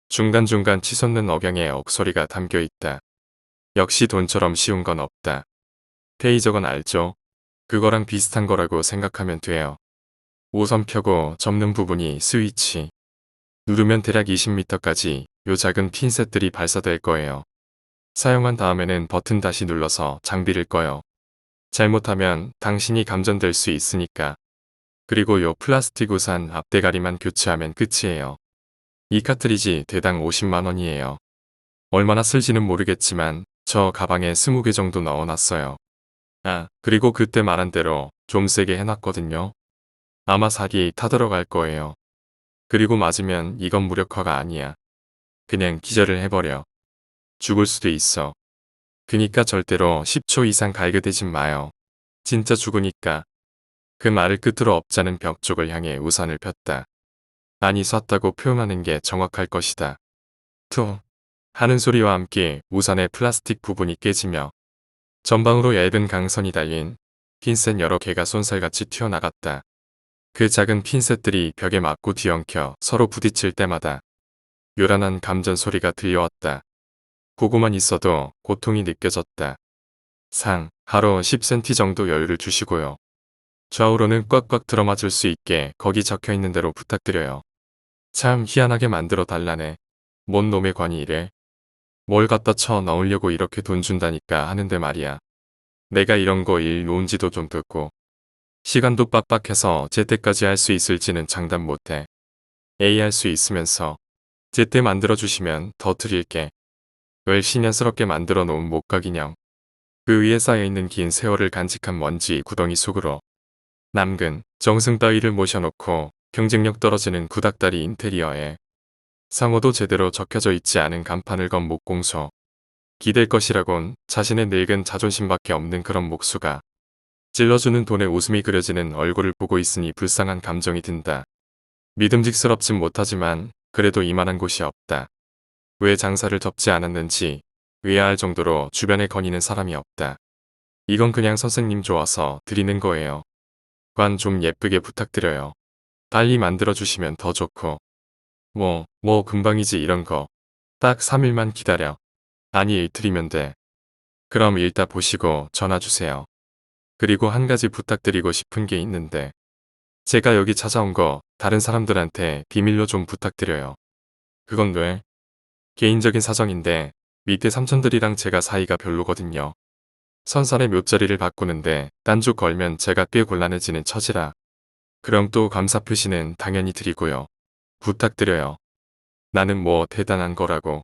Speaker 1: 중간중간 치솟는 억양의 억소리가 담겨있다. 역시 돈처럼 쉬운 건 없다. 페이저건 알죠? 그거랑 비슷한 거라고 생각하면 돼요. 우선 켜고 접는 부분이 스위치. 누르면 대략 20m까지 요 작은 핀셋들이 발사될 거예요. 사용한 다음에는 버튼 다시 눌러서 장비를 꺼요. 잘못하면 당신이 감전될 수 있으니까. 그리고 요 플라스틱 우산 앞대가리만 교체하면 끝이에요. 이 카트리지 대당 50만원이에요. 얼마나 쓸지는 모르겠지만 저 가방에 20개 정도 넣어놨어요. 아, 그리고 그때 말한 대로 좀 세게 해놨거든요. 아마 사기 타들어갈 거예요. 그리고 맞으면 이건 무력화가 아니야. 그냥 기절을 해버려. 죽을 수도 있어. 그니까 절대로 10초 이상 갈겨대진 마요. 진짜 죽으니까. 그 말을 끝으로 업자는 벽 쪽을 향해 우산을 폈다. 아니 쐈다고 표현하는 게 정확할 것이다. 투 하는 소리와 함께 우산의 플라스틱 부분이 깨지며 전방으로 얇은 강선이 달린 핀셋 여러 개가 쏜살같이 튀어나갔다. 그 작은 핀셋들이 벽에 맞고 뒤엉켜 서로 부딪힐 때마다 요란한 감전 소리가 들려왔다. 보고만 있어도 고통이 느껴졌다. 하루 10cm 정도 여유를 주시고요. 좌우로는 꽉꽉 들어맞을 수 있게 거기 적혀있는 대로 부탁드려요. 참 희한하게 만들어 달라네. 뭔 놈의 관이 이래. 뭘 갖다 쳐 넣으려고 이렇게 돈 준다니까 하는데 말이야. 내가 이런 거 일 놓은지도 좀 듣고 시간도 빡빡해서 제때까지 할 수 있을지는 장담 못해. A 할 수 있으면서 제때 만들어주시면 더 드릴게. 왜 신년스럽게 만들어 놓은 목각 인형. 그 위에 쌓여있는 긴 세월을 간직한 먼지 구덩이 속으로 남근 정승 따위를 모셔놓고 경쟁력 떨어지는 구닥다리 인테리어에 상호도 제대로 적혀져 있지 않은 간판을 건 목공소. 기댈 것이라곤 자신의 늙은 자존심밖에 없는 그런 목수가 찔러주는 돈에 웃음이 그려지는 얼굴을 보고 있으니 불쌍한 감정이 든다. 믿음직스럽진 못하지만 그래도 이만한 곳이 없다. 왜 장사를 접지 않았는지 의아할 정도로 주변에 거니는 사람이 없다. 이건 그냥 선생님 좋아서 드리는 거예요. 관 좀 예쁘게 부탁드려요. 빨리 만들어주시면 더 좋고. 뭐 금방이지 이런 거. 딱 3일만 기다려. 아니 이틀이면 돼. 그럼 일단 보시고 전화 주세요. 그리고 한 가지 부탁드리고 싶은 게 있는데 제가 여기 찾아온 거 다른 사람들한테 비밀로 좀 부탁드려요. 그건 왜? 개인적인 사정인데 밑에 삼촌들이랑 제가 사이가 별로거든요. 선산의 묘자리를 바꾸는데 딴주 걸면 제가 꽤 곤란해지는 처지라. 그럼 또 감사 표시는 당연히 드리고요. 부탁드려요. 나는 뭐 대단한 거라고.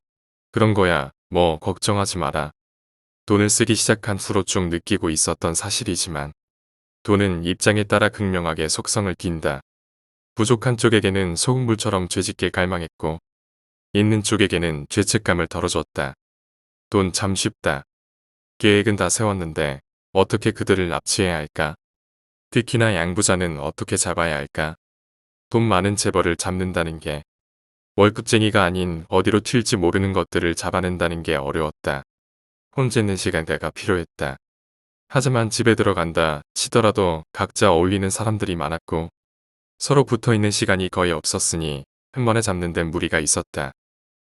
Speaker 1: 그런 거야 뭐 걱정하지 마라. 돈을 쓰기 시작한 후로 쭉 느끼고 있었던 사실이지만 돈은 입장에 따라 극명하게 속성을 띈다. 부족한 쪽에게는 소금물처럼 죄짓게 갈망했고 있는 쪽에게는 죄책감을 덜어줬다. 돈 참 쉽다. 계획은 다 세웠는데 어떻게 그들을 납치해야 할까? 특히나 양부자는 어떻게 잡아야 할까? 돈 많은 재벌을 잡는다는 게 월급쟁이가 아닌 어디로 튈지 모르는 것들을 잡아낸다는 게 어려웠다. 혼재는 시간대가 필요했다. 하지만 집에 들어간다 치더라도 각자 어울리는 사람들이 많았고 서로 붙어있는 시간이 거의 없었으니 한 번에 잡는 데 무리가 있었다.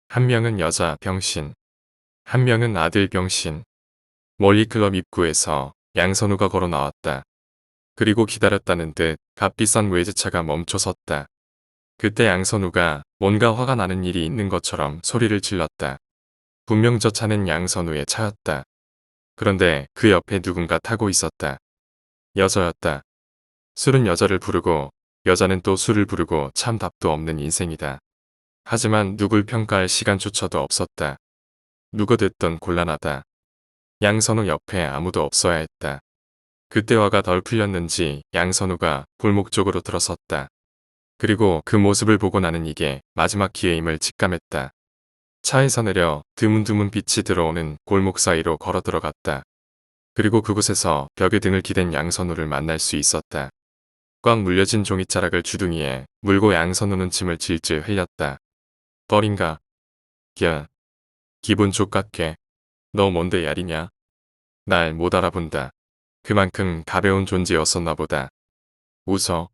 Speaker 1: 한 명은 여자 병신, 한 명은 아들 병신. 멀리 클럽 입구에서 양선우가 걸어 나왔다. 그리고 기다렸다는 듯 값비싼 외제차가 멈춰 섰다. 그때 양선우가 뭔가 화가 나는 일이 있는 것처럼 소리를 질렀다. 분명 저 차는 양선우의 차였다. 그런데 그 옆에 누군가 타고 있었다. 여자였다. 술은 여자를 부르고 여자는 또 술을 부르고 참 답도 없는 인생이다. 하지만 누굴 평가할 시간조차도 없었다. 누가 됐든 곤란하다. 양선우 옆에 아무도 없어야 했다. 그때 화가 덜 풀렸는지 양선우가 골목 쪽으로 들어섰다. 그리고 그 모습을 보고 나는 이게 마지막 기회임을 직감했다. 차에서 내려 드문드문 빛이 들어오는 골목 사이로 걸어 들어갔다. 그리고 그곳에서 벽에 등을 기댄 양선우를 만날 수 있었다. 꽉 물려진 종이자락을 주둥이에 물고 양선우는 침을 질질 흘렸다. 뻘인가? 야, 기분 족같게. 너 뭔데 야리냐? 날 못 알아본다. 그만큼 가벼운 존재였었나 보다. 웃어.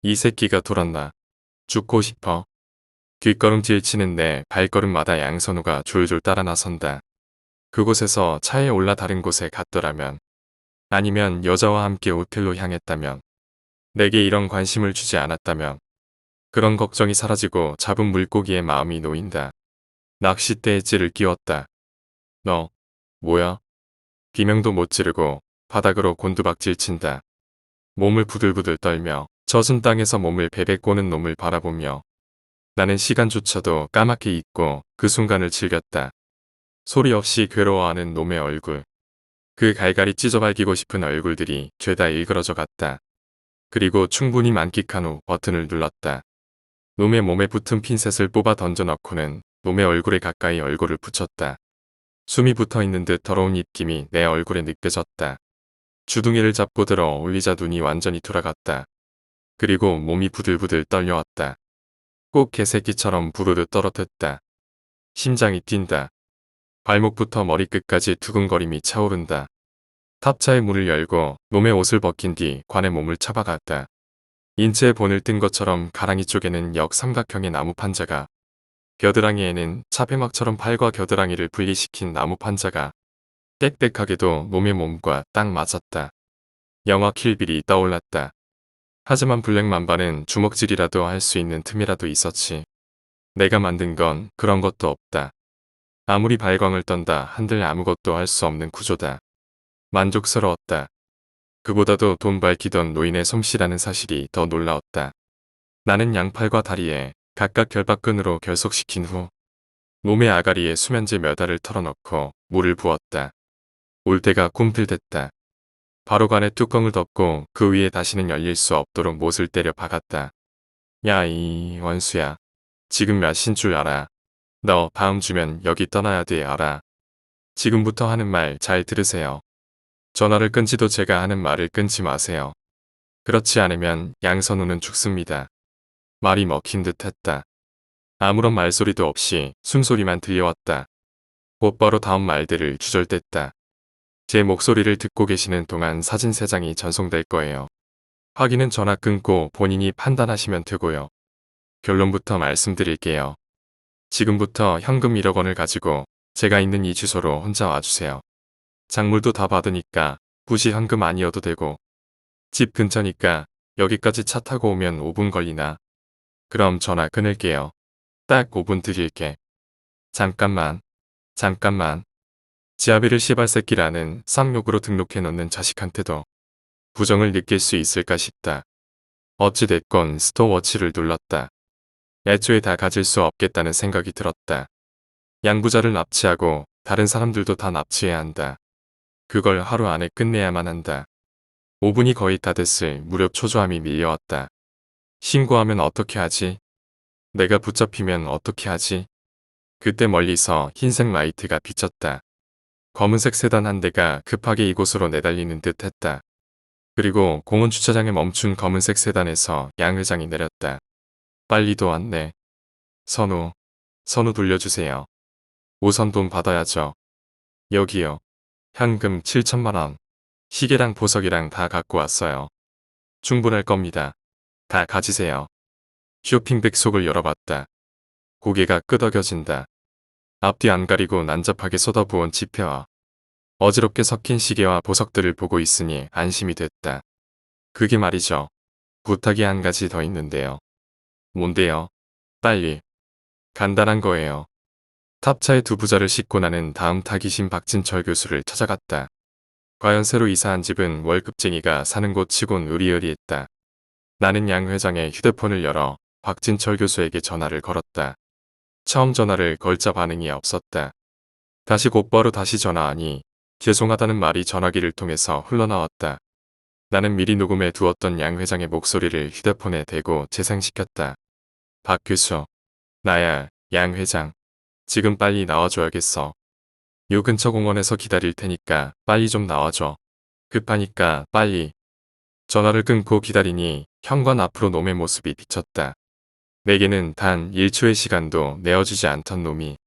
Speaker 1: 이 새끼가 돌았나. 죽고 싶어. 뒷걸음질 치는 내 발걸음마다 양선우가 졸졸 따라 나선다. 그곳에서 차에 올라 다른 곳에 갔더라면, 아니면 여자와 함께 호텔로 향했다면, 내게 이런 관심을 주지 않았다면, 그런 걱정이 사라지고 잡은 물고기의 마음이 놓인다. 낚싯대에 찌를 끼웠다. 너, 뭐야? 비명도 못 지르고 바닥으로 곤두박질 친다. 몸을 부들부들 떨며 젖은 땅에서 몸을 베베 꼬는 놈을 바라보며 나는 시간조차도 까맣게 잊고 그 순간을 즐겼다. 소리 없이 괴로워하는 놈의 얼굴. 그 갈갈이 찢어발기고 싶은 얼굴들이 죄다 일그러져 갔다. 그리고 충분히 만끽한 후 버튼을 눌렀다. 놈의 몸에 붙은 핀셋을 뽑아 던져 넣고는 놈의 얼굴에 가까이 얼굴을 붙였다. 숨이 붙어있는 듯 더러운 입김이 내 얼굴에 느껴졌다. 주둥이를 잡고 들어 올리자 눈이 완전히 돌아갔다. 그리고 몸이 부들부들 떨려왔다. 꼭 개새끼처럼 부르르 떨어졌다. 심장이 뛴다. 발목부터 머리끝까지 두근거림이 차오른다. 탑차의 문을 열고 놈의 옷을 벗긴 뒤 관의 몸을 잡아갔다. 인체에 본을 뜬 것처럼 가랑이 쪽에는 역삼각형의 나무 판자가, 겨드랑이에는 차폐막처럼 팔과 겨드랑이를 분리시킨 나무 판자가 빽빽하게도 놈의 몸과 딱 맞았다. 영화 킬빌이 떠올랐다. 하지만 블랙맘바는 주먹질이라도 할 수 있는 틈이라도 있었지. 내가 만든 건 그런 것도 없다. 아무리 발광을 떤다 한들 아무것도 할 수 없는 구조다. 만족스러웠다. 그보다도 돈 밝히던 노인의 솜씨라는 사실이 더 놀라웠다. 나는 양팔과 다리에 각각 결박근으로 결속시킨 후 놈의 아가리에 수면제 몇 알을 털어넣고 물을 부었다. 올대가 꿈틀댔다. 바로 관의 뚜껑을 덮고 그 위에 다시는 열릴 수 없도록 못을 때려 박았다. 야, 이 원수야. 지금 몇인 줄 알아. 너 다음 주면 여기 떠나야 돼 알아. 지금부터 하는 말 잘 들으세요. 전화를 끊지도 제가 하는 말을 끊지 마세요. 그렇지 않으면 양선우는 죽습니다. 말이 먹힌 듯 했다. 아무런 말소리도 없이 숨소리만 들려왔다. 곧바로 다음 말들을 주절댔다. 제 목소리를 듣고 계시는 동안 사진 3장이 전송될 거예요. 확인은 전화 끊고 본인이 판단하시면 되고요. 결론부터 말씀드릴게요. 지금부터 현금 1억 원을 가지고 제가 있는 이 주소로 혼자 와주세요. 작물도 다 받으니까 굳이 현금 아니어도 되고 집 근처니까 여기까지 차 타고 오면 5분 걸리나. 그럼 전화 끊을게요. 딱 5분 드릴게. 잠깐만. 지아비를 시발새끼라는 쌍욕으로 등록해 놓는 자식한테도 부정을 느낄 수 있을까 싶다. 어찌됐건 스톱워치를 눌렀다. 애초에 다 가질 수 없겠다는 생각이 들었다. 양부자를 납치하고 다른 사람들도 다 납치해야 한다. 그걸 하루 안에 끝내야만 한다. 5분이 거의 다 됐을 무렵 초조함이 밀려왔다. 신고하면 어떻게 하지? 내가 붙잡히면 어떻게 하지? 그때 멀리서 흰색 라이트가 비쳤다. 검은색 세단 한 대가 급하게 이곳으로 내달리는 듯 했다. 그리고 공원 주차장에 멈춘 검은색 세단에서 양 회장이 내렸다. 빨리도 왔네. 선우 돌려주세요. 우선 돈 받아야죠. 여기요. 현금 7천만 원. 시계랑 보석이랑 다 갖고 왔어요. 충분할 겁니다. 다 가지세요. 쇼핑백 속을 열어봤다. 고개가 끄덕여진다. 앞뒤 안 가리고 난잡하게 쏟아부은 지폐와 어지럽게 섞인 시계와 보석들을 보고 있으니 안심이 됐다. 그게 말이죠. 부탁이 한 가지 더 있는데요. 뭔데요? 빨리. 간단한 거예요. 탑차에 두 부자를 싣고 나는 다음 타기신 박진철 교수를 찾아갔다. 과연 새로 이사한 집은 월급쟁이가 사는 곳 치곤 으리으리했다. 나는 양 회장의 휴대폰을 열어 박진철 교수에게 전화를 걸었다. 처음 전화를 걸자 반응이 없었다. 다시 곧바로 다시 전화하니 죄송하다는 말이 전화기를 통해서 흘러나왔다. 나는 미리 녹음해 두었던 양 회장의 목소리를 휴대폰에 대고 재생시켰다. 박 교수. 나야, 양 회장. 지금 빨리 나와줘야겠어. 요 근처 공원에서 기다릴 테니까 빨리 좀 나와줘. 급하니까 빨리. 전화를 끊고 기다리니 현관 앞으로 놈의 모습이 비쳤다. 내게는 단 1초의 시간도 내어주지 않던 놈이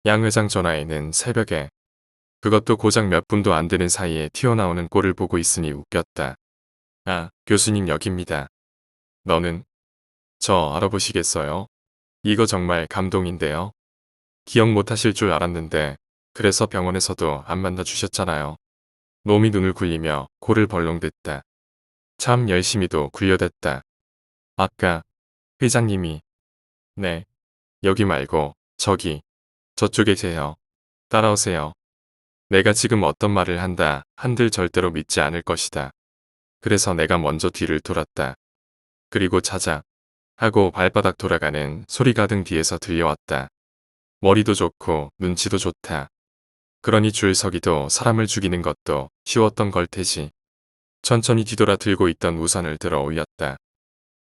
Speaker 1: 양 회장 전화에는 새벽에 그것도 고작 몇 분도 안 되는 사이에 튀어나오는 꼴을 보고 있으니 웃겼다. 아, 교수님 여기입니다. 너는? 저 알아보시겠어요? 이거 정말 감동인데요. 기억 못하실 줄 알았는데 그래서 병원에서도 안 만나주셨잖아요. 놈이 눈을 굴리며 코를 벌렁댔다. 참 열심히도 굴려댔다. 아까 회장님이 네, 여기 말고 저기 저쪽에 계세요. 따라오세요. 내가 지금 어떤 말을 한다 한들 절대로 믿지 않을 것이다. 그래서 내가 먼저 뒤를 돌았다. 그리고 찾아 하고 발바닥 돌아가는 소리가 등 뒤에서 들려왔다. 머리도 좋고 눈치도 좋다. 그러니 줄 서기도 사람을 죽이는 것도 쉬웠던 걸 테지. 천천히 뒤돌아 들고 있던 우산을 들어 올렸다.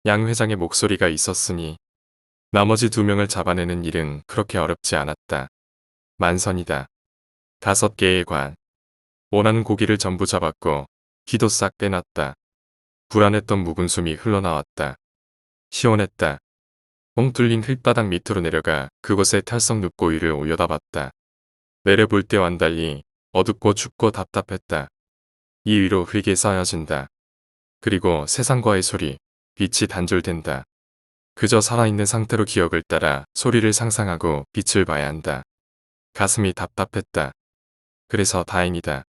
Speaker 1: 양 회장의 목소리가 있었으니 나머지 2명을 잡아내는 일은 그렇게 어렵지 않았다. 만선이다. 5개의 관. 원하는 고기를 전부 잡았고 기도 싹 빼놨다. 불안했던 묵은 숨이 흘러나왔다. 시원했다. 뻥 뚫린 흙바닥 밑으로 내려가 그곳에 탈석 눕고 위를 올려다봤다. 내려볼 때와는 달리 어둡고 춥고 답답했다. 이 위로 흙이 쌓여진다. 그리고 세상과의 소리, 빛이 단절된다. 그저 살아있는 상태로 기억을 따라 소리를 상상하고 빛을 봐야 한다. 가슴이 답답했다. 그래서 다행이다.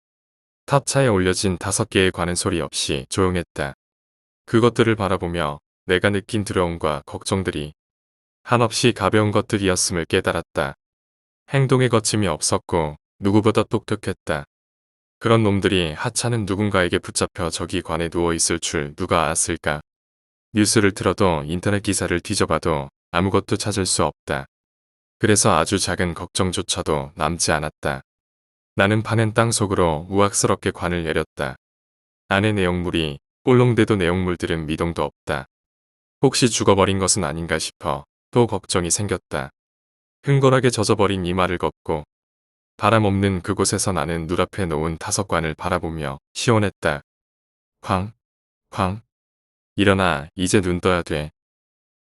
Speaker 1: 탑차에 올려진 5개의 관은 소리 없이 조용했다. 그것들을 바라보며 내가 느낀 두려움과 걱정들이 한없이 가벼운 것들이었음을 깨달았다. 행동에 거침이 없었고 누구보다 똑똑했다. 그런 놈들이 하찮은 누군가에게 붙잡혀 저기 관에 누워있을 줄 누가 알았을까. 뉴스를 틀어도 인터넷 기사를 뒤져봐도 아무것도 찾을 수 없다. 그래서 아주 작은 걱정조차도 남지 않았다. 나는 파낸 땅 속으로 우악스럽게 관을 내렸다. 안에 내용물이 볼롱대도 내용물들은 미동도 없다. 혹시 죽어버린 것은 아닌가 싶어 또 걱정이 생겼다. 흥건하게 젖어버린 이마를 걷고 바람 없는 그곳에서 나는 눈앞에 놓은 5관을 바라보며 시원했다. 쾅, 쾅. 일어나 이제 눈 떠야 돼.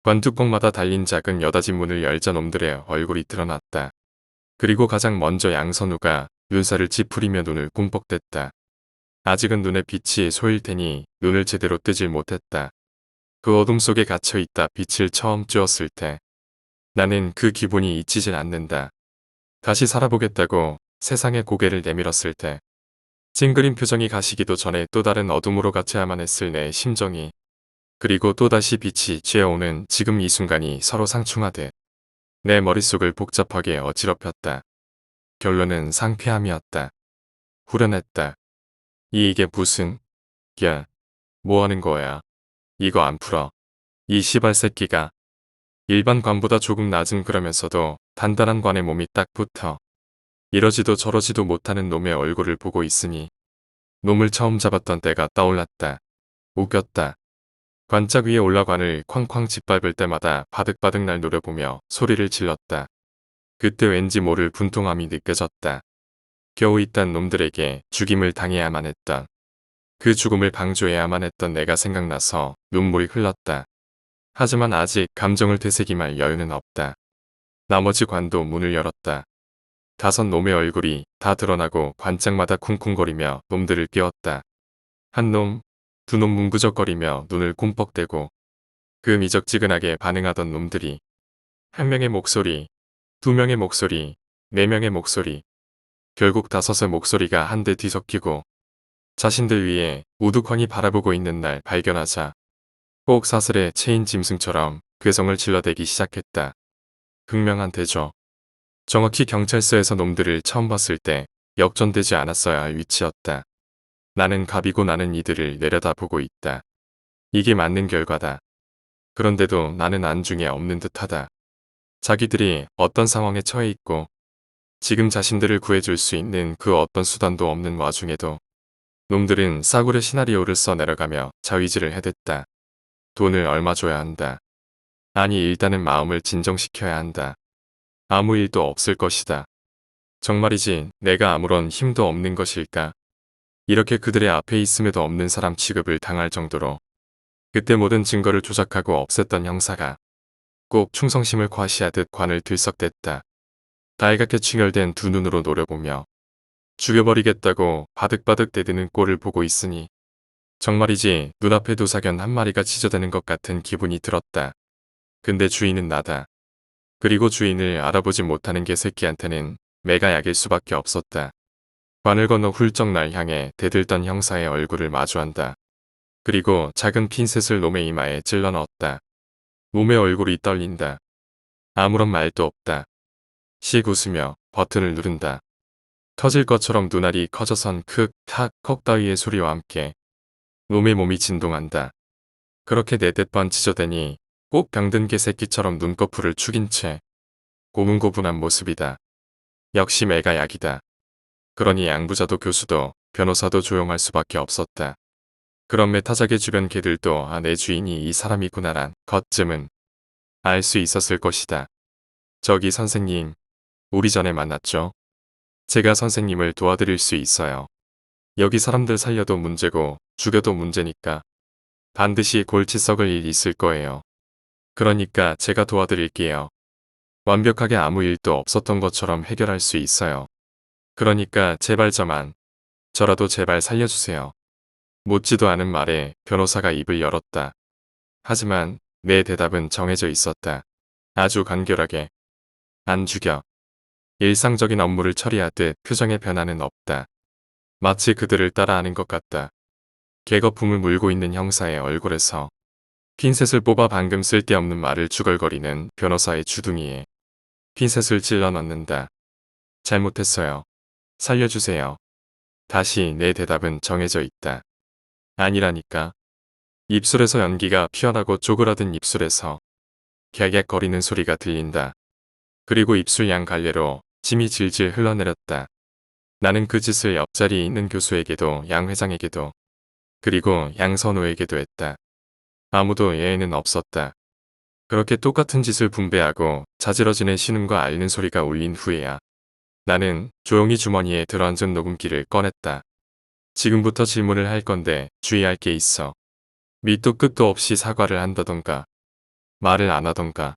Speaker 1: 관뚜껑마다 달린 작은 여닫이 문을 열자 놈들의 얼굴이 드러났다. 그리고 가장 먼저 양선우가 눈살을 찌푸리며 눈을 꿈뻑댔다. 아직은 눈에 빛이 쏘일 테니 눈을 제대로 뜨질 못했다. 그 어둠 속에 갇혀있다 빛을 처음 쬐었을 때 나는 그 기분이 잊히질 않는다. 다시 살아보겠다고 세상에 고개를 내밀었을 때 찡그린 표정이 가시기도 전에 또 다른 어둠으로 갇혀야만 했을 내 심정이 그리고 또다시 빛이 쬐어오는 지금 이 순간이 서로 상충하듯 내 머릿속을 복잡하게 어지럽혔다. 결론은 상쾌함이었다. 후련했다. 이게 무슨... 야, 뭐하는 거야. 이거 안 풀어. 이 시발 새끼가. 일반 관보다 조금 낮은 그러면서도 단단한 관에 몸이 딱 붙어. 이러지도 저러지도 못하는 놈의 얼굴을 보고 있으니 놈을 처음 잡았던 때가 떠올랐다. 웃겼다. 관짝 위에 올라 관을 쾅쾅 짓밟을 때마다 바득바득 날 노려보며 소리를 질렀다. 그때 왠지 모를 분통함이 느껴졌다. 겨우 이딴 놈들에게 죽임을 당해야만 했던 그 죽음을 방조해야만 했던 내가 생각나서 눈물이 흘렀다. 하지만 아직 감정을 되새김할 여유는 없다. 나머지 관도 문을 열었다. 5 놈의 얼굴이 다 드러나고 관짝마다 쿵쿵거리며 놈들을 깨웠다. 1 놈, 2 놈 뭉구적거리며 눈을 꿈뻑대고 그 미적지근하게 반응하던 놈들이 1명의 목소리, 2명의 목소리, 4명의 목소리, 결국 5의 목소리가 한데 뒤섞이고 자신들 위에 우두커니 바라보고 있는 날 발견하자 꼭 사슬에 채인 짐승처럼 괴성을 질러대기 시작했다. 극명한 대조. 정확히 경찰서에서 놈들을 처음 봤을 때 역전되지 않았어야 할 위치였다. 나는 갑이고 나는 이들을 내려다보고 있다. 이게 맞는 결과다. 그런데도 나는 안중에 없는 듯하다. 자기들이 어떤 상황에 처해 있고 지금 자신들을 구해줄 수 있는 그 어떤 수단도 없는 와중에도 놈들은 싸구려 시나리오를 써 내려가며 자위질을 해댔다. 돈을 얼마 줘야 한다. 아니 일단은 마음을 진정시켜야 한다. 아무 일도 없을 것이다. 정말이지 내가 아무런 힘도 없는 것일까? 이렇게 그들의 앞에 있음에도 없는 사람 취급을 당할 정도로 그때 모든 증거를 조작하고 없앴던 형사가 꼭 충성심을 과시하듯 관을 들썩댔다. 달갛게 충혈된 두 눈으로 노려보며 죽여버리겠다고 바득바득 대드는 꼴을 보고 있으니 정말이지 눈앞에 도사견 한 마리가 지저대는 것 같은 기분이 들었다. 근데 주인은 나다. 그리고 주인을 알아보지 못하는 개새끼한테는 매가 약일 수밖에 없었다. 관을 건너 훌쩍 날 향해 대들던 형사의 얼굴을 마주한다. 그리고 작은 핀셋을 놈의 이마에 찔러 넣었다. 놈의 얼굴이 떨린다. 아무런 말도 없다. 씩 웃으며 버튼을 누른다. 터질 것처럼 눈알이 커져선 크, 탁, 컥 따위의 소리와 함께 놈의 몸이 진동한다. 그렇게 네댓 번 찢어대니 꼭 병든 개새끼처럼 눈꺼풀을 축인 채 고분고분한 모습이다. 역시 매가 약이다. 그러니 양부자도 교수도 변호사도 조용할 수밖에 없었다. 그런 메타작의 주변 개들도 내 주인이 이 사람이구나란 것쯤은 알 수 있었을 것이다. 저기 선생님, 우리 전에 만났죠? 제가 선생님을 도와드릴 수 있어요. 여기 사람들 살려도 문제고 죽여도 문제니까 반드시 골치 썩을 일 있을 거예요. 그러니까 제가 도와드릴게요. 완벽하게 아무 일도 없었던 것처럼 해결할 수 있어요. 그러니까 제발 저라도 제발 살려주세요. 묻지도 않은 말에 변호사가 입을 열었다. 하지만 내 대답은 정해져 있었다. 아주 간결하게. 안 죽여. 일상적인 업무를 처리하듯 표정의 변화는 없다. 마치 그들을 따라하는 것 같다. 개거품을 물고 있는 형사의 얼굴에서 핀셋을 뽑아 방금 쓸데없는 말을 주걸거리는 변호사의 주둥이에 핀셋을 찔러 넣는다. 잘못했어요. 살려주세요. 다시 내 대답은 정해져 있다. 아니라니까. 입술에서 연기가 피어나고 쪼그라든 입술에서 갸갸거리는 소리가 들린다. 그리고 입술 양 갈래로 침이 질질 흘러내렸다. 나는 그 짓을 옆자리에 있는 교수에게도 양 회장에게도 그리고 양 선우에게도 했다. 아무도 예외는 없었다. 그렇게 똑같은 짓을 분배하고 자지러지는 신음과 앓는 소리가 울린 후에야 나는 조용히 주머니에 들어앉은 녹음기를 꺼냈다. 지금부터 질문을 할 건데 주의할 게 있어. 밑도 끝도 없이 사과를 한다던가 말을 안 하던가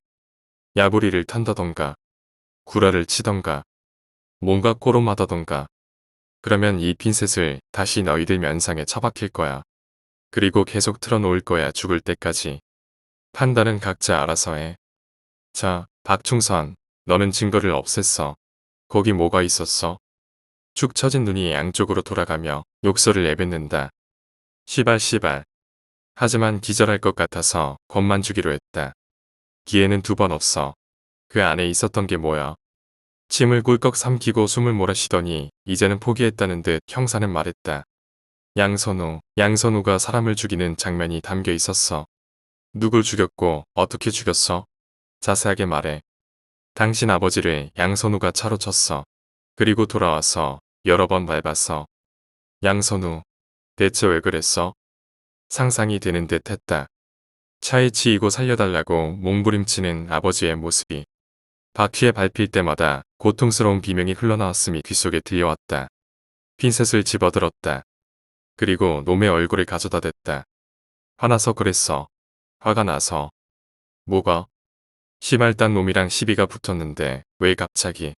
Speaker 1: 야부리를 탄다던가 구라를 치던가 뭔가 꼬롬하다던가 그러면 이 핀셋을 다시 너희들 면상에 처박힐 거야. 그리고 계속 틀어놓을 거야 죽을 때까지. 판단은 각자 알아서 해. 자, 박충선, 너는 증거를 없앴어. 거기 뭐가 있었어? 축 처진 눈이 양쪽으로 돌아가며 욕설을 내뱉는다. 시발. 하지만 기절할 것 같아서 겁만 주기로 했다. 기회는 두 번 없어. 그 안에 있었던 게 뭐야? 침을 꿀꺽 삼키고 숨을 몰아쉬더니 이제는 포기했다는 듯 형사는 말했다. 양선우가 사람을 죽이는 장면이 담겨 있었어. 누굴 죽였고 어떻게 죽였어? 자세하게 말해. 당신 아버지를 양선우가 차로 쳤어. 그리고 돌아와서 여러 번 밟았어. 양선우, 대체 왜 그랬어? 상상이 되는 듯 했다. 차에 치이고 살려달라고 몸부림치는 아버지의 모습이 바퀴에 밟힐 때마다 고통스러운 비명이 흘러나왔음이 귓속에 들려왔다. 핀셋을 집어들었다. 그리고 놈의 얼굴을 가져다 댔다. 화나서 그랬어. 화가 나서. 뭐가? 시발단 놈이랑 시비가 붙었는데 왜 갑자기?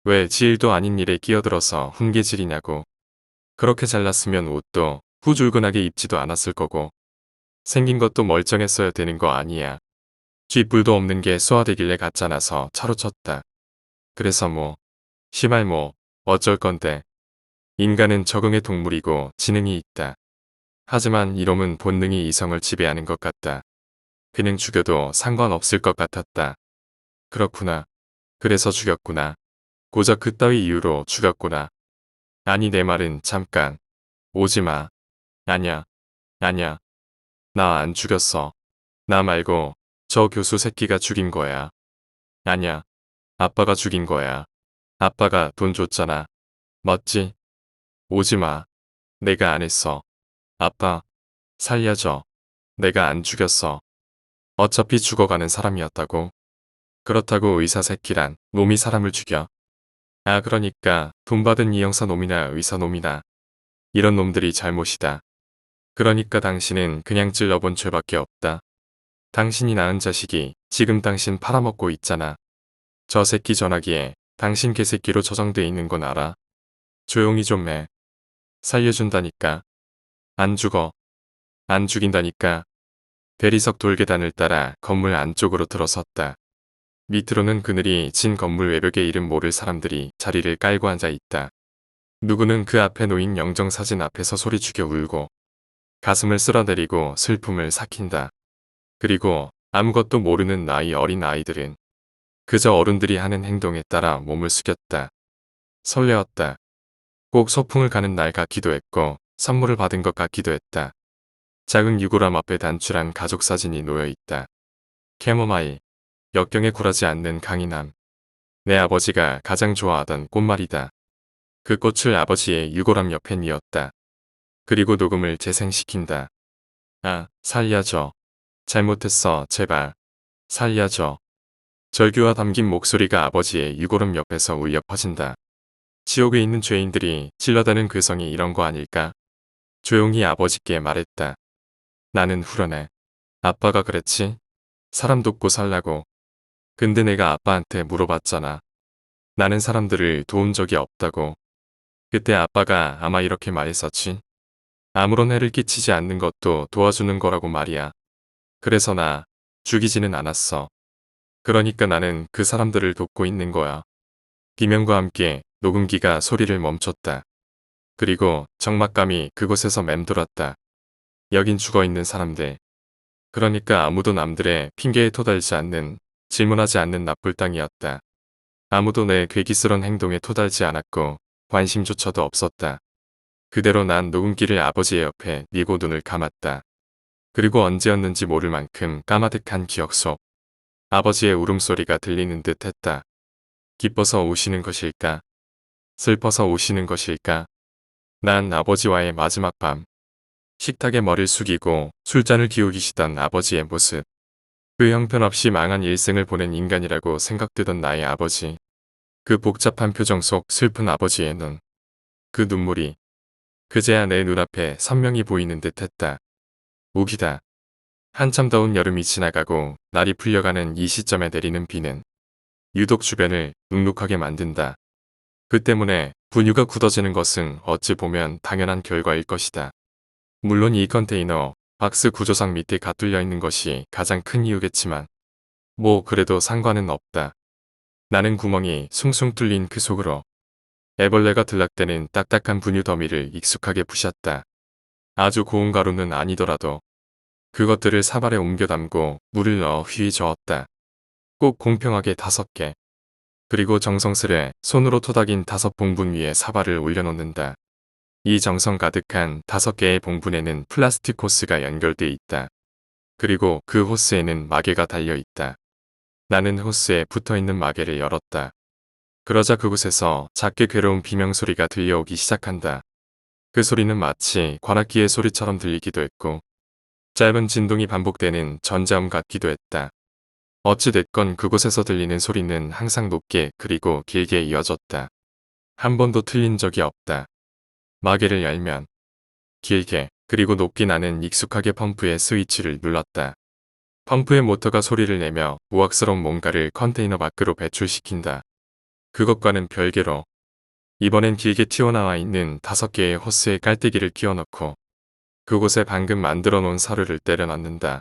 Speaker 1: 왜 지일도 아닌 일에 끼어들어서 훈계질이냐고. 그렇게 잘났으면 옷도 후줄근하게 입지도 않았을 거고 생긴 것도 멀쩡했어야 되는 거 아니야. 쥐뿔도 없는 게 소화되길래 가짜나서 차로 쳤다. 그래서 시발 어쩔 건데. 인간은 적응의 동물이고 지능이 있다. 하지만 이놈은 본능이 이성을 지배하는 것 같다. 그냥 죽여도 상관없을 것 같았다. 그렇구나. 그래서 죽였구나. 고작 그따위 이유로 죽였구나. 아니 내 말은 잠깐. 오지마. 아냐. 나 안 죽였어. 나 말고 저 교수 새끼가 죽인 거야. 아냐. 아빠가 죽인 거야. 아빠가 돈 줬잖아. 맞지? 오지 마. 내가 안 했어. 아빠, 살려줘. 내가 안 죽였어. 어차피 죽어가는 사람이었다고. 그렇다고 의사 새끼란 놈이 사람을 죽여. 아 그러니까 돈 받은 이 형사 놈이나 의사 놈이나 이런 놈들이 잘못이다. 그러니까 당신은 그냥 찔러본 죄밖에 없다. 당신이 낳은 자식이 지금 당신 팔아먹고 있잖아. 저 새끼 전화기에 당신 개새끼로 저장돼 있는 건 알아. 조용히 좀 해. 살려준다니까. 안 죽어. 안 죽인다니까. 대리석 돌계단을 따라 건물 안쪽으로 들어섰다. 밑으로는 그늘이 진 건물 외벽에 이름 모를 사람들이 자리를 깔고 앉아 있다. 누구는 그 앞에 놓인 영정사진 앞에서 소리 죽여 울고 가슴을 쓸어내리고 슬픔을 삭힌다. 그리고 아무것도 모르는 나이 어린 아이들은 그저 어른들이 하는 행동에 따라 몸을 숙였다. 설레었다. 꼭 소풍을 가는 날 같기도 했고 선물을 받은 것 같기도 했다. 작은 유골함 앞에 단출한 가족 사진이 놓여 있다. 캐모마일, 역경에 굴하지 않는 강인함. 내 아버지가 가장 좋아하던 꽃말이다. 그 꽃을 아버지의 유골함 옆에 뉘었다. 그리고 녹음을 재생시킨다. 아, 살려줘. 잘못했어, 제발. 살려줘. 절규와 담긴 목소리가 아버지의 유골함 옆에서 울려 퍼진다. 지옥에 있는 죄인들이 찔러대는 괴성이 이런 거 아닐까? 조용히 아버지께 말했다. 나는 후련해. 아빠가 그랬지? 사람 돕고 살라고. 근데 내가 아빠한테 물어봤잖아. 나는 사람들을 도운 적이 없다고. 그때 아빠가 아마 이렇게 말했었지. 아무런 해를 끼치지 않는 것도 도와주는 거라고 말이야. 그래서 나 죽이지는 않았어. 그러니까 나는 그 사람들을 돕고 있는 거야. 비명과 함께 녹음기가 소리를 멈췄다. 그리고 적막감이 그곳에서 맴돌았다. 여긴 죽어있는 사람들. 그러니까 아무도 남들의 핑계에 토달지 않는, 질문하지 않는 나쁠 땅이었다. 아무도 내 괴기스런 행동에 토달지 않았고 관심조차도 없었다. 그대로 난 녹음기를 아버지의 옆에 뉘고 눈을 감았다. 그리고 언제였는지 모를 만큼 까마득한 기억 속 아버지의 울음소리가 들리는 듯 했다. 기뻐서 우시는 것일까? 슬퍼서 우시는 것일까? 난 아버지와의 마지막 밤. 식탁에 머리를 숙이고 술잔을 기울이시던 아버지의 모습. 그 형편없이 망한 일생을 보낸 인간이라고 생각되던 나의 아버지. 그 복잡한 표정 속 슬픈 아버지의 눈. 그 눈물이 그제야 내 눈앞에 선명히 보이는 듯 했다. 우기다. 한참 더운 여름이 지나가고 날이 풀려가는 이 시점에 내리는 비는 유독 주변을 눅눅하게 만든다. 그 때문에 분유가 굳어지는 것은 어찌 보면 당연한 결과일 것이다. 물론 이 컨테이너, 박스 구조상 밑에 갓뚫려 있는 것이 가장 큰 이유겠지만 뭐 그래도 상관은 없다. 나는 구멍이 숭숭 뚫린 그 속으로 애벌레가 들락대는 딱딱한 분유 더미를 익숙하게 부셨다. 아주 고운 가루는 아니더라도 그것들을 사발에 옮겨 담고 물을 넣어 휘 저었다. 꼭 공평하게 5개. 그리고 정성스레 손으로 토닥인 5봉분 위에 사발을 올려놓는다. 이 정성 가득한 5개의 봉분에는 플라스틱 호스가 연결돼 있다. 그리고 그 호스에는 마개가 달려 있다. 나는 호스에 붙어있는 마개를 열었다. 그러자 그곳에서 작게 괴로운 비명소리가 들려오기 시작한다. 그 소리는 마치 관악기의 소리처럼 들리기도 했고 짧은 진동이 반복되는 전자음 같기도 했다. 어찌됐건 그곳에서 들리는 소리는 항상 높게 그리고 길게 이어졌다. 한 번도 틀린 적이 없다. 마개를 열면 길게 그리고 높게 나는 익숙하게 펌프의 스위치를 눌렀다. 펌프의 모터가 소리를 내며 우악스러운 뭔가를 컨테이너 밖으로 배출시킨다. 그것과는 별개로 이번엔 길게 튀어나와 있는 5개의 호스에 깔때기를 끼워넣고 그곳에 방금 만들어 놓은 사료를 때려 넣는다.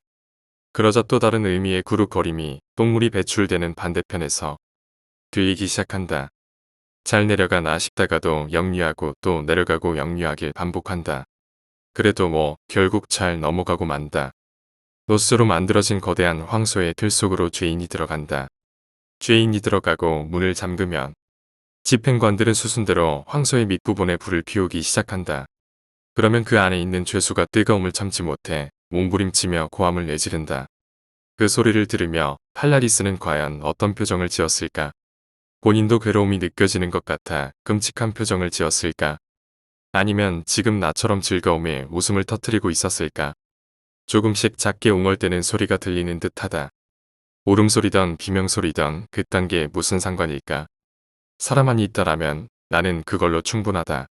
Speaker 1: 그러자 또 다른 의미의 구룩거림이 똥물이 배출되는 반대편에서 들리기 시작한다. 잘 내려가나 싶다가도 역류하고 또 내려가고 역류하길 반복한다. 그래도 뭐 결국 잘 넘어가고 만다. 노스로 만들어진 거대한 황소의 틀 속으로 죄인이 들어간다. 죄인이 들어가고 문을 잠그면 집행관들은 수순대로 황소의 밑부분에 불을 피우기 시작한다. 그러면 그 안에 있는 죄수가 뜨거움을 참지 못해 몸부림치며 고함을 내지른다. 그 소리를 들으며 팔라리스는 과연 어떤 표정을 지었을까? 본인도 괴로움이 느껴지는 것 같아 끔찍한 표정을 지었을까? 아니면 지금 나처럼 즐거움에 웃음을 터뜨리고 있었을까? 조금씩 작게 웅얼대는 소리가 들리는 듯하다. 울음소리던 비명소리던 그딴 게 무슨 상관일까? 사람 안이 있다라면 나는 그걸로 충분하다.